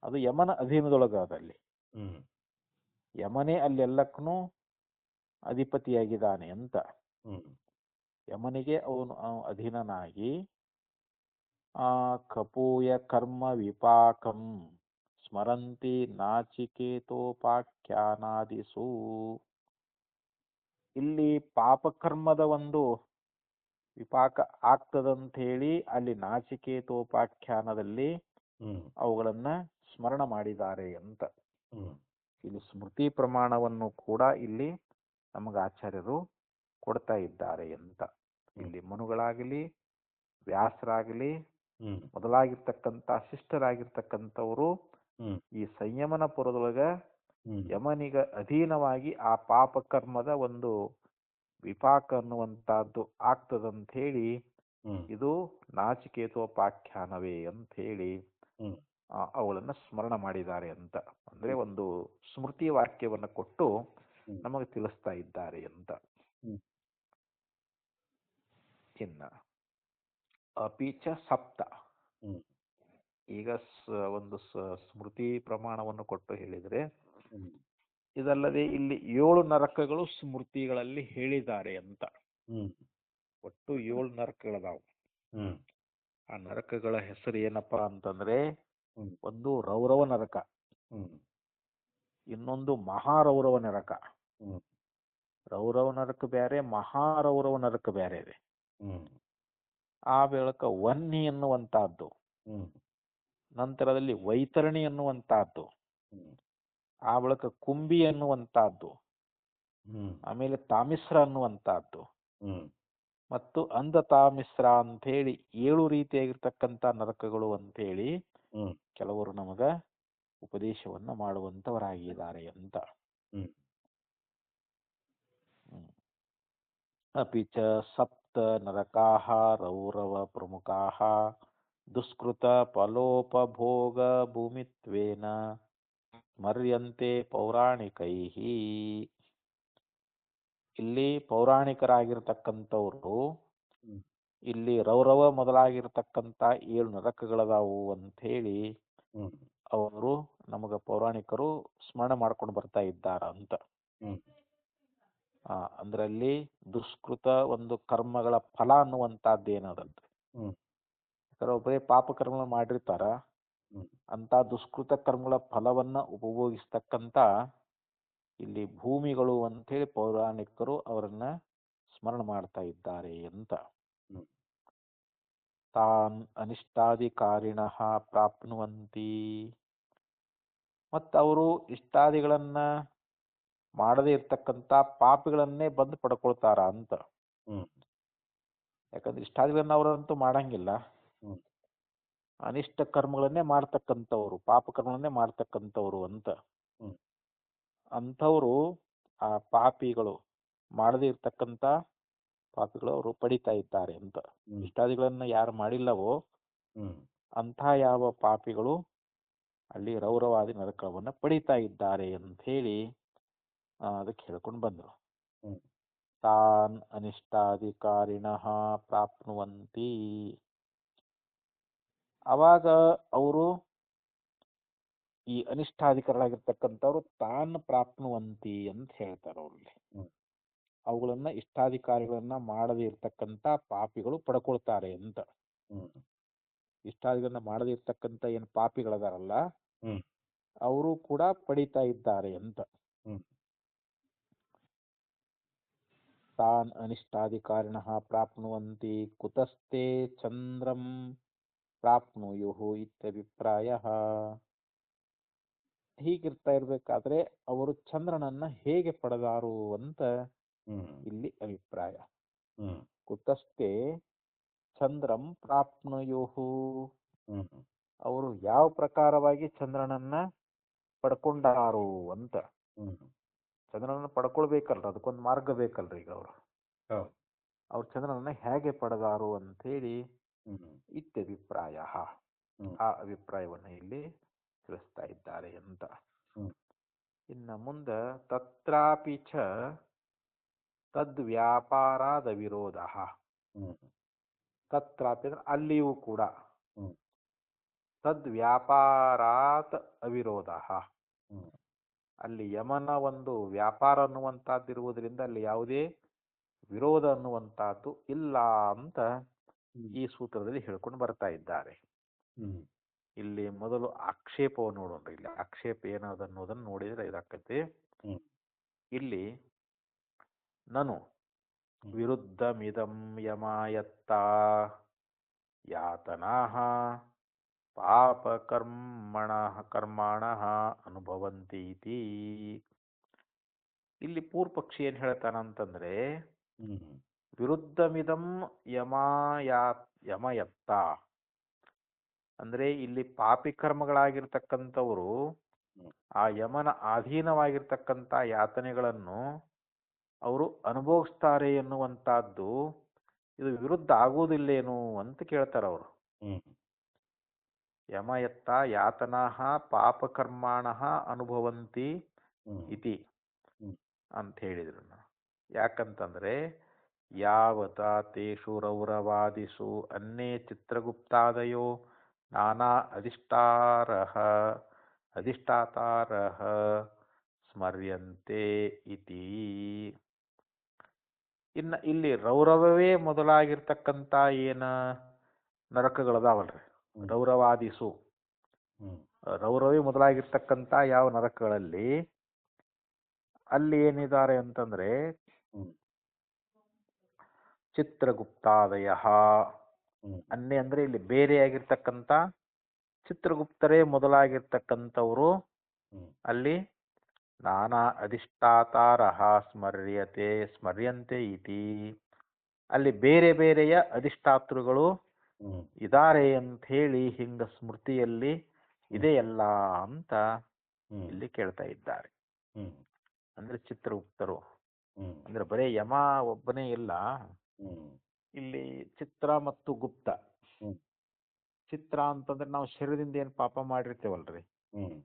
ಅದು ಯಮನ ಅಧೀನದೊಳಗಾದಲ್ಲಿ. ಹ್ಮ್ ಯಮನೇ ಅಲ್ಲೆಲ್ಲಕ್ಕೂ ಅಧಿಪತಿಯಾಗಿದ್ದಾನೆ ಅಂತ. ಹ್ಮ್ ಯಮನಿಗೆ ಅವನು ಅಧೀನನಾಗಿ ಕಪೂಯ ಕರ್ಮ ವಿಪಾಕಂ ಸ್ಮರಂತಿ ನಾಚಿಕೇತೋಪಾಖ್ಯಾನಾದಿಸು. ಇಲ್ಲಿ ಪಾಪಕರ್ಮದ ಒಂದು ವಿಪಾಕ ಆಗ್ತದಂತ ಹೇಳಿ ಅಲ್ಲಿ ನಾಚಿಕೇತೋಪಾಖ್ಯಾನದಲ್ಲಿ ಅವುಗಳನ್ನ ಸ್ಮರಣ ಮಾಡಿದ್ದಾರೆ ಅಂತ. ಇಲ್ಲಿ ಸ್ಮೃತಿ ಪ್ರಮಾಣವನ್ನು ಕೂಡ ಇಲ್ಲಿ ನಮಗ ಆಚಾರ್ಯರು ಕೊಡ್ತಾ ಇದ್ದಾರೆ ಅಂತ. ಇಲ್ಲಿ ಮನುಗಳಾಗಲಿ ವ್ಯಾಸರಾಗಲಿ ಮೊದಲಾಗಿರ್ತಕ್ಕಂಥ ಶಿಷ್ಟರಾಗಿರ್ತಕ್ಕಂಥವರು ಹ್ಮ್ ಈ ಸಂಯಮನ ಪುರದೊಳಗ ಹ್ಮ್ ಯಮನಿಗ ಅಧೀನವಾಗಿ ಆ ಪಾಪಕರ್ಮದ ಒಂದು ವಿಪಾಕ ಅನ್ನುವಂತಹದ್ದು ಆಗ್ತದಂತ ಹೇಳಿ ಹ್ಮ್ ಇದು ನಾಚಿಕೇತೋಪಾಖ್ಯಾನವೇ ಅಂತ ಹೇಳಿ ಹ್ಮ್ ಅವಳನ್ನ ಸ್ಮರಣ ಮಾಡಿದ್ದಾರೆ ಅಂತ. ಅಂದ್ರೆ ಒಂದು ಸ್ಮೃತಿ ವಾಕ್ಯವನ್ನ ಕೊಟ್ಟು ಹ್ಮ್ ನಮಗೆ ತಿಳಿಸ್ತಾ ಇದ್ದಾರೆ ಅಂತ. ಹ್ಮ್ ಇನ್ನ ಅಪಿಚ ಸಪ್ತ, ಹ್ಮ್ ಈಗ ಒಂದು ಸ್ಮೃತಿ ಪ್ರಮಾಣವನ್ನು ಕೊಟ್ಟು ಹೇಳಿದ್ರೆ, ಹ್ಮ್ ಇದಲ್ಲದೆ ಇಲ್ಲಿ 7 ನರಕಗಳು ಸ್ಮೃತಿಗಳಲ್ಲಿ ಹೇಳಿದ್ದಾರೆ ಅಂತ. ಹ್ಮ್ ಒಟ್ಟು 7 ನರಕಗಳದಾವು. ಹ್ಮ್ ಆ ನರಕಗಳ ಹೆಸರು ಏನಪ್ಪಾ ಅಂತಂದ್ರೆ, ಹ್ಮ್ ಒಂದು ರೌರವ ನರಕ, ಹ್ಮ್ ಇನ್ನೊಂದು ಮಹಾರೌರವ ನರಕ. ಹ್ಮ್ ರೌರವ ನರಕ ಬೇರೆ, ಮಹಾರೌರವ ನರಕ ಬೇರೆ ಇದೆ. ಹ್ಮ್ ಆ ಬಳಿಕ ವನ್ನಿ ಎನ್ನುವಂತಹದ್ದು, ಹ್ಮ್ ನಂತರದಲ್ಲಿ ವೈತರಣಿ ಎನ್ನುವಂತಹದ್ದು, ಹ್ಮ್ ಆ ಬಳಿಕ ಕುಂಬಿ ಎನ್ನುವಂತಹದ್ದು, ಹ್ಮ್ ಆಮೇಲೆ ತಾಮಿಸ್ರ ಅನ್ನುವಂತಹದ್ದು, ಹ್ಮ್ ಮತ್ತು ಅಂಧ ತಾಮಿಸ್ರ ಅಂತ ಹೇಳಿ 7 ರೀತಿಯಾಗಿರ್ತಕ್ಕಂಥ ನರಕಗಳು ಅಂತೇಳಿ ಹ್ಮ್ ಕೆಲವರು ನಮಗ ಉಪದೇಶವನ್ನ ಮಾಡುವಂತವರಾಗಿದ್ದಾರೆ ಅಂತ. ಹ್ಮ್ ಅಪಿ ಚ ಸಪ್ತ ನರಕಾಃ ರೌರವ ಪ್ರಮುಖಾಃ ದುಷ್ಕೃತ ಫಲೋಪಭೋಗ ಭೂಮಿತ್ವೇನ ಸ್ಮರ್ಯಂತೆ ಪೌರಾಣಿಕೈಃ. ಇಲ್ಲಿ ಪೌರಾಣಿಕರಾಗಿರ್ತಕ್ಕಂಥವ್ರು ಹ್ಮ್ ಇಲ್ಲಿ ರೌರವ ಮೊದಲಾಗಿರ್ತಕ್ಕಂಥ 7 ನರಕಗಳದಾವು ಅಂತ ಹೇಳಿ ಹ್ಮ್ ಅವರು ನಮಗ ಪೌರಾಣಿಕರು ಸ್ಮರಣೆ ಮಾಡ್ಕೊಂಡು ಬರ್ತಾ ಇದ್ದಾರ ಅಂತ. ಹ್ಮ್ ಅಂದ್ರಲ್ಲಿ ದುಷ್ಕೃತ ಒಂದು ಕರ್ಮಗಳ ಫಲ ಅನ್ನುವಂತಹದ್ದು ಏನದಂತೆ. ಹ್ಮ್ ಒಬ್ಬರೇ ಪಾಪ ಕರ್ಮ ಮಾಡಿರ್ತಾರ, ಹ್ಮ್ ಅಂತ ದುಷ್ಕೃತ ಕರ್ಮಗಳ ಫಲವನ್ನ ಉಪಭೋಗಿಸ್ತಕ್ಕಂಥ ಇಲ್ಲಿ ಭೂಮಿಗಳು ಅಂತೇಳಿ ಪೌರಾಣಿಕರು ಅವರನ್ನ ಸ್ಮರಣೆ ಮಾಡ್ತಾ ಇದ್ದಾರೆ ಅಂತ. ಹ್ಮ್ ತಾನ್ ಅನಿಷ್ಟಾಧಿಕಾರಿಣ ಪ್ರಾಪ್ನುವಂತಿ, ಮತ್ತು ಅವರು ಇಷ್ಟಾದಿಗಳನ್ನ ಮಾಡದೇ ಇರ್ತಕ್ಕಂಥ ಪಾಪಿಗಳನ್ನೇ ಬಂದು ಪಡ್ಕೊಳ್ತಾರ ಅಂತ. ಹ್ಮ್ ಯಾಕಂದ್ರೆ ಇಷ್ಟಾದಿಗಳನ್ನ ಅವರಂತೂ ಮಾಡಂಗಿಲ್ಲ, ಹ್ಮ್ ಅನಿಷ್ಟ ಕರ್ಮಗಳನ್ನೇ ಮಾಡ್ತಕ್ಕಂಥವ್ರು, ಪಾಪ ಕರ್ಮಗಳನ್ನೇ ಮಾಡ್ತಕ್ಕಂಥವ್ರು ಅಂತ. ಹ್ಮ್ ಅಂಥವ್ರು ಆ ಪಾಪಿಗಳು ಮಾಡದೇ ಇರ್ತಕ್ಕಂಥ ಪಾಪಿಗಳು ಅವರು ಪಡಿತಾ ಇದ್ದಾರೆ ಅಂತ. ಹ್ಮ್ ಇಷ್ಟಾದಿಗಳನ್ನ ಯಾರು ಮಾಡಿಲ್ಲವೋ ಹ್ಮ್ ಅಂಥ ಯಾವ ಪಾಪಿಗಳು ಅಲ್ಲಿ ರೌರವಾದಿ ನರಕವನ್ನ ಪಡಿತಾ ಇದ್ದಾರೆ ಅಂತ ಹೇಳಿ ಅದಕ್ಕೆ ಹೇಳ್ಕೊಂಡು ಬಂದರು. ಹ್ಮ್ ತಾನ್ ಅನಿಷ್ಟಾಧಿಕಾರಿಣ ಪ್ರಾಪ್ನುವಂತಿ, ಅವಾಗ ಅವರು ಈ ಅನಿಷ್ಟಾಧಿಕಾರಿಗಳಾಗಿರ್ತಕ್ಕಂಥವ್ರು ತಾನ್ ಪ್ರಾಪ್ನುವಂತಿ ಅಂತ ಹೇಳ್ತಾರೆ. ಅವ್ರಲ್ಲಿ ಹ್ಮ್ ಅವುಗಳನ್ನ ಇಷ್ಟಾಧಿಕಾರಿಗಳನ್ನ ಮಾಡದೇ ಇರ್ತಕ್ಕಂಥ ಪಾಪಿಗಳು ಪಡ್ಕೊಳ್ತಾರೆ ಅಂತ. ಹ್ಮ್ ಇಷ್ಟಾದಿಗಳನ್ನ ಮಾಡದೇ ಇರ್ತಕ್ಕಂಥ ಏನು ಪಾಪಿಗಳದಾರಲ್ಲ ಹ್ಮ್ ಅವರು ಕೂಡ ಪಡಿತಾ ಇದ್ದಾರೆ ಅಂತ. ಹ್ಮ್ ತಾನ್ ಅನಿಷ್ಟಾಧಿಕಾರಿಣ ಪ್ರಾಪ್ನುವಂತಿ ಕುತಸ್ತೆ ಚಂದ್ರಂ ಪ್ರಾಪ್ನುಯುಃ ಇತ್ಯಭಿಪ್ರಾಯಃ. ಹೀಗಿರ್ತಾ ಇರ್ಬೇಕಾದ್ರೆ ಅವರು ಚಂದ್ರನನ್ನ ಹೇಗೆ ಪಡೆದಾರು ಅಂತ ಹ್ಮ್ ಇಲ್ಲಿ ಅಭಿಪ್ರಾಯ. ಹ್ಮ್ ಕುತಸ್ತೆ ಚಂದ್ರಂ ಪ್ರಾಪ್ನುಯುಃ, ಹ್ಮ್ ಅವರು ಯಾವ ಪ್ರಕಾರವಾಗಿ ಚಂದ್ರನನ್ನ ಪಡ್ಕೊಂಡಾರು ಅಂತ. ಹ್ಮ್ ಚಂದ್ರನನ್ನ ಪಡ್ಕೊಳ್ಬೇಕಲ್ರ, ಅದಕ್ಕೊಂದು ಮಾರ್ಗ ಬೇಕಲ್ರಿ. ಈಗ ಹೌದು. ಅವ್ರು ಚಂದ್ರನನ್ನ ಹೇಗೆ ಪಡೆದಾರು ಅಂತ ಹೇಳಿ ಹ್ಮ್ ಇತ್ಯಭಿಪ್ರಾಯ, ಹ್ಮ್ ಆ ಅಭಿಪ್ರಾಯವನ್ನ ಇಲ್ಲಿ ತಿಳಿಸ್ತಾ ಇದ್ದಾರೆ ಅಂತ. ಹ್ಮ್ ಇನ್ನು ಮುಂದೆ ತತ್ರಾಪಿ ಚ ತದ್ವ್ಯಾಪಾರಾದ ವಿರೋಧ. ಹ್ಮ್ ತತ್ರಾಪಿ ಅಂದ್ರೆ ಅಲ್ಲಿಯೂ ಕೂಡ, ಹ್ಮ್ ತದ್ವ್ಯಾಪಾರಾತ್ ಅವಿರೋಧ, ಹ್ಮ್ ಅಲ್ಲಿ ಯಮನ ಒಂದು ವ್ಯಾಪಾರ ಅನ್ನುವಂತಹದ್ದಿರುವುದರಿಂದ ಅಲ್ಲಿ ಯಾವುದೇ ವಿರೋಧ ಅನ್ನುವಂತಹದ್ದು ಇಲ್ಲ ಅಂತ ಈ ಸೂತ್ರದಲ್ಲಿ ಹೇಳ್ಕೊಂಡು ಬರ್ತಾ ಇದ್ದಾರೆ. ಹ್ಮ್ ಇಲ್ಲಿ ಮೊದಲು ಆಕ್ಷೇಪವನ್ನು ನೋಡೋಣ. ಇಲ್ಲಿ ಆಕ್ಷೇಪ ಏನದ ಅನ್ನೋದನ್ನು ನೋಡಿದ್ರೆ ಇದಾಕತಿ. ಹ್ಮ್ ಇಲ್ಲಿ ನನು ವಿರುದ್ಧ ಮಿದಂ ಯಮಾಯತ್ತ ಯಾತನಾಃ ಪಾಪ ಕರ್ಮಾಣಃ ಅನುಭವಂತಿ ಇತಿ. ಇಲ್ಲಿ ಪೂರ್ವ ಪಕ್ಷಿ ಏನ್ ಹೇಳ್ತಾನಂತಂದ್ರೆ, ಹ್ಮ್ ವಿರುದ್ಧ ಮಿದಂ ಯಮಯತ್ತ, ಅಂದ್ರೆ ಇಲ್ಲಿ ಪಾಪಿ ಕರ್ಮಗಳಾಗಿರ್ತಕ್ಕಂಥವರು ಹ್ಮ್. ಆ ಯಮನ ಅಧೀನವಾಗಿರ್ತಕ್ಕಂಥ ಯಾತನೆಗಳನ್ನು ಅವರು ಅನುಭವಿಸ್ತಾರೆ ಎನ್ನುವಂತಹದ್ದು ಇದು ವಿರುದ್ಧ ಆಗುವುದಿಲ್ಲೇನು ಅಂತ ಕೇಳ್ತಾರೆ ಅವರು. ಹ್ಮ್. ಯಮ ಯತ್ತ ಯಾತನಾಹ ಪಾಪಕರ್ಮಾಣಃ ಅನುಭವಂತಿ ಹ್ಮ್. ಇತಿ ಹ್ಮ್. ಅಂತ ಹೇಳಿದ್ರು. ಯಾಕಂತಂದ್ರೆ ಯಾವತ ತೇಷು ರೌರವಾದಿಸು ಅನ್ನೇ ಚಿತ್ರಗುಪ್ತಾದಯೋ ನಾನಾ ಅಧಿಷ್ಠಾತಾರಃ ಸ್ಮರ್ಯಂತೆ ಇತಿ. ಇನ್ನು ಇಲ್ಲಿ ರೌರವವೇ ಮೊದಲಾಗಿರ್ತಕ್ಕಂಥ ಏನ ನರಕಗಳದಾವಲ್ರಿ, ಹ್ಮ್. ರೌರವಾದಿಸು, ಹ್ಮ್. ರೌರವೇ ಮೊದಲಾಗಿರ್ತಕ್ಕಂಥ ಯಾವ ನರಕಗಳಲ್ಲಿ ಅಲ್ಲಿ ಏನಿದ್ದಾರೆ ಅಂತಂದ್ರೆ ಹ್ಮ್. ಚಿತ್ರಗುಪ್ತಾದಯ ಹ್ಮ್. ಅನ್ನೆ ಅಂದ್ರೆ ಇಲ್ಲಿ ಬೇರೆಯಾಗಿರ್ತಕ್ಕಂಥ ಚಿತ್ರಗುಪ್ತರೇ ಮೊದಲಾಗಿರ್ತಕ್ಕಂಥವ್ರು ಹ್ಮ್. ಅಲ್ಲಿ ನಾನಾ ಅಧಿಷ್ಠಾತಾರಃ ಸ್ಮರ್ಯಂತೆ ಇತಿ. ಅಲ್ಲಿ ಬೇರೆ ಬೇರೆಯ ಅಧಿಷ್ಠಾತೃಗಳು ಹ್ಮ್. ಇದಾರೆ ಅಂತ ಹೇಳಿ ಹಿಂಗ ಸ್ಮೃತಿಯಲ್ಲಿ ಇದೆಯಲ್ಲ ಅಂತ ಹ್ಮ್. ಇಲ್ಲಿ ಕೇಳ್ತಾ ಇದ್ದಾರೆ. ಹ್ಮ್. ಅಂದ್ರೆ ಚಿತ್ರಗುಪ್ತರು ಹ್ಮ್. ಅಂದ್ರೆ ಬರೇ ಯಮ ಒಬ್ಬನೇ ಇಲ್ಲ, ಹ್ಮ್. ಇಲ್ಲಿ ಚಿತ್ರ ಮತ್ತು ಗುಪ್ತ. ಹ್ಮ್. ಚಿತ್ರ ಅಂತಂದ್ರೆ ನಾವು ಶರೀರದಿಂದ ಏನ್ ಪಾಪ ಮಾಡಿರ್ತೇವಲ್ರಿ, ಹ್ಮ್.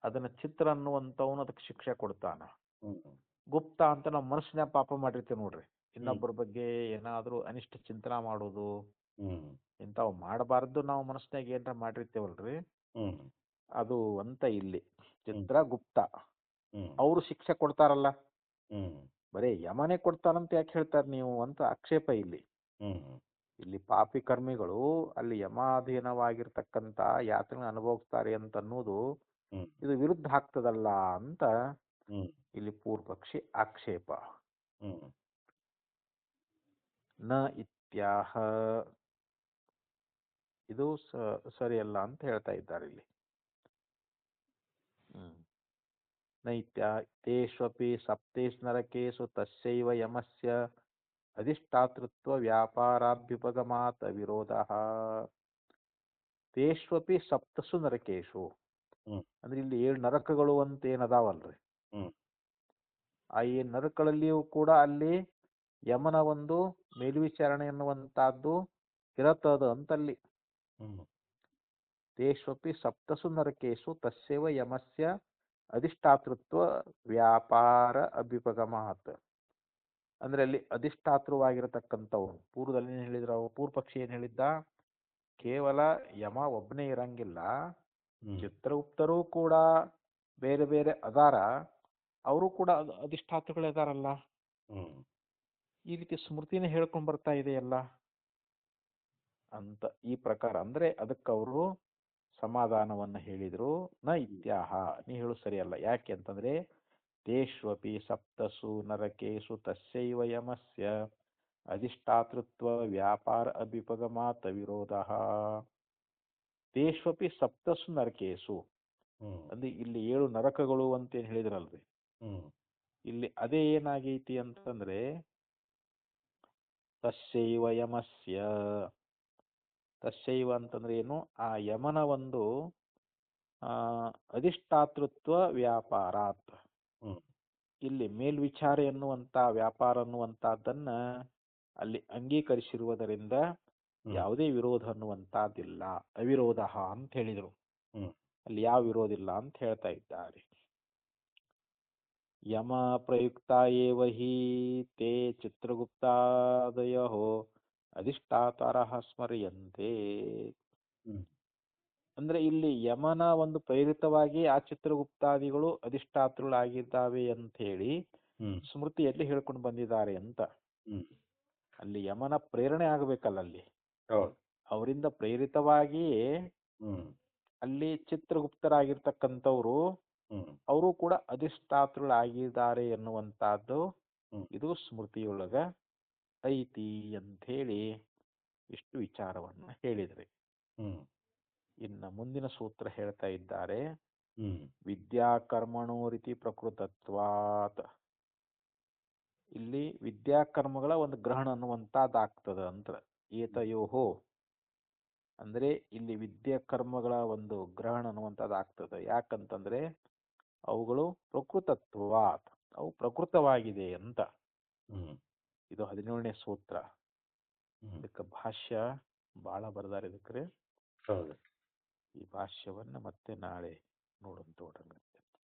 ಅದನ್ನ ಚಿತ್ರ ಅನ್ನುವಂಥವನು ಅದಕ್ಕೆ ಶಿಕ್ಷೆ ಕೊಡ್ತಾನ. ಹ್ಮ್. ಗುಪ್ತ ಅಂತ ನಾವು ಮನಸ್ಸಿನ ಪಾಪ ಮಾಡಿರ್ತೇವೆ ನೋಡ್ರಿ, ಹ್ಮ್. ಇನ್ನೊಬ್ಬರ ಬಗ್ಗೆ ಏನಾದ್ರೂ ಅನಿಷ್ಟ ಚಿಂತನ ಮಾಡೋದು, ಹ್ಮ್. ಇಂಥವು ಮಾಡಬಾರ್ದು ನಾವು ಮನಸ್ಸಿನಾಗ ಏನಾರ ಮಾಡಿರ್ತೇವಲ್ರಿ, ಹ್ಮ್. ಅದು ಅಂತ ಇಲ್ಲಿ ಹ್ಮ್. ಚಿತ್ರ ಗುಪ್ತ ಹ್ಮ್. ಅವರು ಶಿಕ್ಷೆ ಕೊಡ್ತಾರಲ್ಲ, ಹ್ಮ್. ಬರೇ ಯಮನೇ ಕೊಡ್ತಾನಂತ ಯಾಕೆ ಹೇಳ್ತಾರೆ ನೀವು ಅಂತ ಆಕ್ಷೇಪ ಇಲ್ಲಿ. ಹ್ಮ್. ಇಲ್ಲಿ ಪಾಪಿ ಕರ್ಮಿಗಳು ಅಲ್ಲಿ ಯಮಾಧೀನವಾಗಿರ್ತಕ್ಕಂಥ ಯಾತನೆ ಅನುಭವಿಸ್ತಾರೆ ಅಂತ ಅನ್ನೋದು ಹ್ಮ್. ಇದು ವಿರುದ್ಧ ಆಗ್ತದಲ್ಲ ಅಂತ ಹ್ಮ್. ಇಲ್ಲಿ ಪೂರ್ವಪಕ್ಷಿ ಆಕ್ಷೇಪ. ಹ್ಮ್. ನ ಇತ್ಯಾಹ ಇದು ಸರಿಯಲ್ಲ ಅಂತ ಹೇಳ್ತಾ ಇದ್ದಾರೆ ಇಲ್ಲಿ. ನೈತ್ಯ ತೇಷ್ವಪಿ ಸಪ್ತೇಶ್ ನರಕೇಶು ತಸ್ಯೈವ ಯಮಸ್ಯ ಅಧಿಷ್ಠಾತೃತ್ವ ವ್ಯಾಪಾರಾಭ್ಯುಪಗಮಾತ್ ವಿರೋಧಃ. ತೇಷ್ವಪಿ ಸಪ್ತಸು ನರಕೇಶು ಹ್ಮ್. ಅಂದ್ರೆ ಇಲ್ಲಿ 7 ನರಕಗಳು ಅಂತ ಏನದಾವಲ್ರಿ, ಹ್ಮ್. ಆ 7 ನರಕಗಳಲ್ಲಿಯೂ ಕೂಡ ಅಲ್ಲಿ ಯಮನ ಒಂದು ಮೇಲ್ವಿಚಾರಣೆ ಎನ್ನುವಂತಹದ್ದು ಇರತ್ತದ ಅಂತಲ್ಲಿ. ಹ್ಮ್. ತೇಷ್ವಪಿ ಸಪ್ತಸು ನರಕೇಶು ತಸ್ಯೈವ ಯಮಸ್ಯ ಅಧಿಷ್ಠಾತೃತ್ವ ವ್ಯಾಪಾರ ಅಭ್ಯುಪಗಮಾತ್. ಅಂದ್ರೆ ಅಲ್ಲಿ ಅಧಿಷ್ಠಾತೃವಾಗಿರತಕ್ಕಂಥವ್ರು ಪೂರ್ವದಲ್ಲಿ ಏನ್ ಹೇಳಿದ್ರು, ಪೂರ್ವ ಪಕ್ಷಿ ಏನ್ ಹೇಳಿದ್ದ, ಕೇವಲ ಯಮ ಒಬ್ಬನೇ ಇರಂಗಿಲ್ಲ, ಹ್ಮ್. ಚಿತ್ರಗುಪ್ತರೂ ಕೂಡ ಬೇರೆ ಬೇರೆ ಅದಾರ, ಅವರು ಕೂಡ ಅಧಿಷ್ಠಾತೃಗಳು ಇದಾರಲ್ಲ, ಹ್ಮ್. ಈ ರೀತಿ ಸ್ಮೃತಿನೇ ಹೇಳ್ಕೊಂಡ್ ಬರ್ತಾ ಇದೆಯಲ್ಲ ಅಂತ ಈ ಪ್ರಕಾರ. ಅಂದ್ರೆ ಅದಕ್ಕೆ ಅವರು ಸಮಾಧಾನವನ್ನ ಹೇಳಿದ್ರು. ನ ಇತ್ಯಾಹ, ನೀ ಹೇಳು ಸರಿಯಲ್ಲ. ಯಾಕೆ ಅಂತಂದ್ರೆ ತೇಷ್ವಪಿ ಸಪ್ತಸು ನರಕೇಶು ತಸ್ಯೈವ ಯಮಸ್ಯ ಅಧಿಷ್ಠಾತೃತ್ವ ವ್ಯಾಪಾರ ಅಭ್ಯುಪಗಮಾತ್ ವಿರೋಧಃ. ತೇಷ್ವಪಿ ಸಪ್ತಸು ನರಕೇಶು ಹ್ಮ್. ಅಂದ್ರೆ ಇಲ್ಲಿ 7 ನರಕಗಳು ಅಂತ ಏನ್ ಹೇಳಿದ್ರಲ್ರಿ, ಹ್ಮ್. ಇಲ್ಲಿ ಅದೇ ಏನಾಗೈತಿ ಅಂತಂದ್ರೆ ತಸ್ಯೈವ ಯಮಸ್ಯ, ತಸ್ಯೈವ ಅಂತಂದ್ರೆ ಏನು, ಆ ಯಮನ ಒಂದು ಅಧಿಷ್ಠಾತೃತ್ವ ವ್ಯಾಪಾರಾತ್, ಹ್ಮ್. ಇಲ್ಲಿ ಮೇಲ್ವಿಚಾರ ಎನ್ನುವಂತ ವ್ಯಾಪಾರ ಅನ್ನುವಂತಹದ್ದನ್ನ ಅಲ್ಲಿ ಅಂಗೀಕರಿಸಿರುವುದರಿಂದ ಹ್ಮ್. ಯಾವುದೇ ವಿರೋಧ ಅನ್ನುವಂತಹದ್ದಿಲ್ಲ, ಅವಿರೋಧ ಅಂತ ಹೇಳಿದರು. ಹ್ಮ್. ಅಲ್ಲಿ ಯಾವ ವಿರೋಧ ಇಲ್ಲ ಅಂತ ಹೇಳ್ತಾ ಇದ್ದಾರೆ. ಯಮ ಪ್ರಯುಕ್ತ ಏವ ಹಿ ತೇ ಚಿತ್ರಗುಪ್ತಾದಯೋ ಅಧಿಷ್ಠಾತಾರಃ ಸ್ಮರ್ಯಂತೆ. ಹ್ಮ್. ಅಂದ್ರೆ ಇಲ್ಲಿ ಯಮನ ಒಂದು ಪ್ರೇರಿತವಾಗಿ ಆ ಚಿತ್ರಗುಪ್ತಾದಿಗಳು ಅಧಿಷ್ಠಾತೃಗಳಾಗಿದ್ದಾವೆ ಅಂತ ಹೇಳಿ ಹ್ಮ್. ಸ್ಮೃತಿಯಲ್ಲಿ ಹೇಳ್ಕೊಂಡು ಬಂದಿದ್ದಾರೆ ಅಂತ. ಹ್ಮ್. ಅಲ್ಲಿ ಯಮನ ಪ್ರೇರಣೆ ಆಗಬೇಕಲ್ಲ, ಅಲ್ಲಿ ಹೌದು. ಅವರಿಂದ ಪ್ರೇರಿತವಾಗಿಯೇ ಹ್ಮ್. ಅಲ್ಲಿ ಚಿತ್ರಗುಪ್ತರಾಗಿರ್ತಕ್ಕಂಥವ್ರು ಹ್ಮ್. ಅವರು ಕೂಡ ಅಧಿಷ್ಠಾತೃಗಳಾಗಿದ್ದಾರೆ ಎನ್ನುವಂತಹದ್ದು ಹ್ಮ್. ಇದು ಸ್ಮೃತಿಯೊಳಗ ಐತಿ ಅಂತ ಹೇಳಿ ಇಷ್ಟು ವಿಚಾರವನ್ನ ಹೇಳಿದ್ರಿ. ಹ್ಮ್. ಇನ್ನು ಮುಂದಿನ ಸೂತ್ರ ಹೇಳ್ತಾ ಇದ್ದಾರೆ. ಹ್ಮ್. ವಿದ್ಯಾಕರ್ಮಣೋ ರೀತಿ ಪ್ರಕೃತತ್ವಾತ್. ಇಲ್ಲಿ ವಿದ್ಯಾಕರ್ಮಗಳ ಒಂದು ಗ್ರಹಣ ಅನ್ನುವಂತಾದಾಗ್ತದ ಅಂತ. ಏತಯೋಹೋ ಅಂದ್ರೆ ಇಲ್ಲಿ ವಿದ್ಯಾ ಕರ್ಮಗಳ ಒಂದು ಗ್ರಹಣ ಅನ್ನುವಂಥದ್ದು ಆಗ್ತದೆ. ಯಾಕಂತಂದ್ರೆ ಅವುಗಳು ಪ್ರಕೃತತ್ವಾತ್, ಅವು ಪ್ರಕೃತವಾಗಿದೆ ಅಂತ. ಹ್ಮ್ ಇದು 17ನೇ ಸೂತ್ರ. ಹ್ಮ್ ಇದಕ್ಕೆ ಭಾಷ್ಯ ಬಹಳ ಬರ್ದಾರ ಇದಕ್ಕೆ. ಹೌದು. ಈ ಭಾಷ್ಯವನ್ನ ಮತ್ತೆ ನಾಳೆ ನೋಡೋಣ.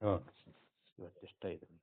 ಓಕೆ. ಇವತ್ತಿಷ್ಟ ಇದೆ.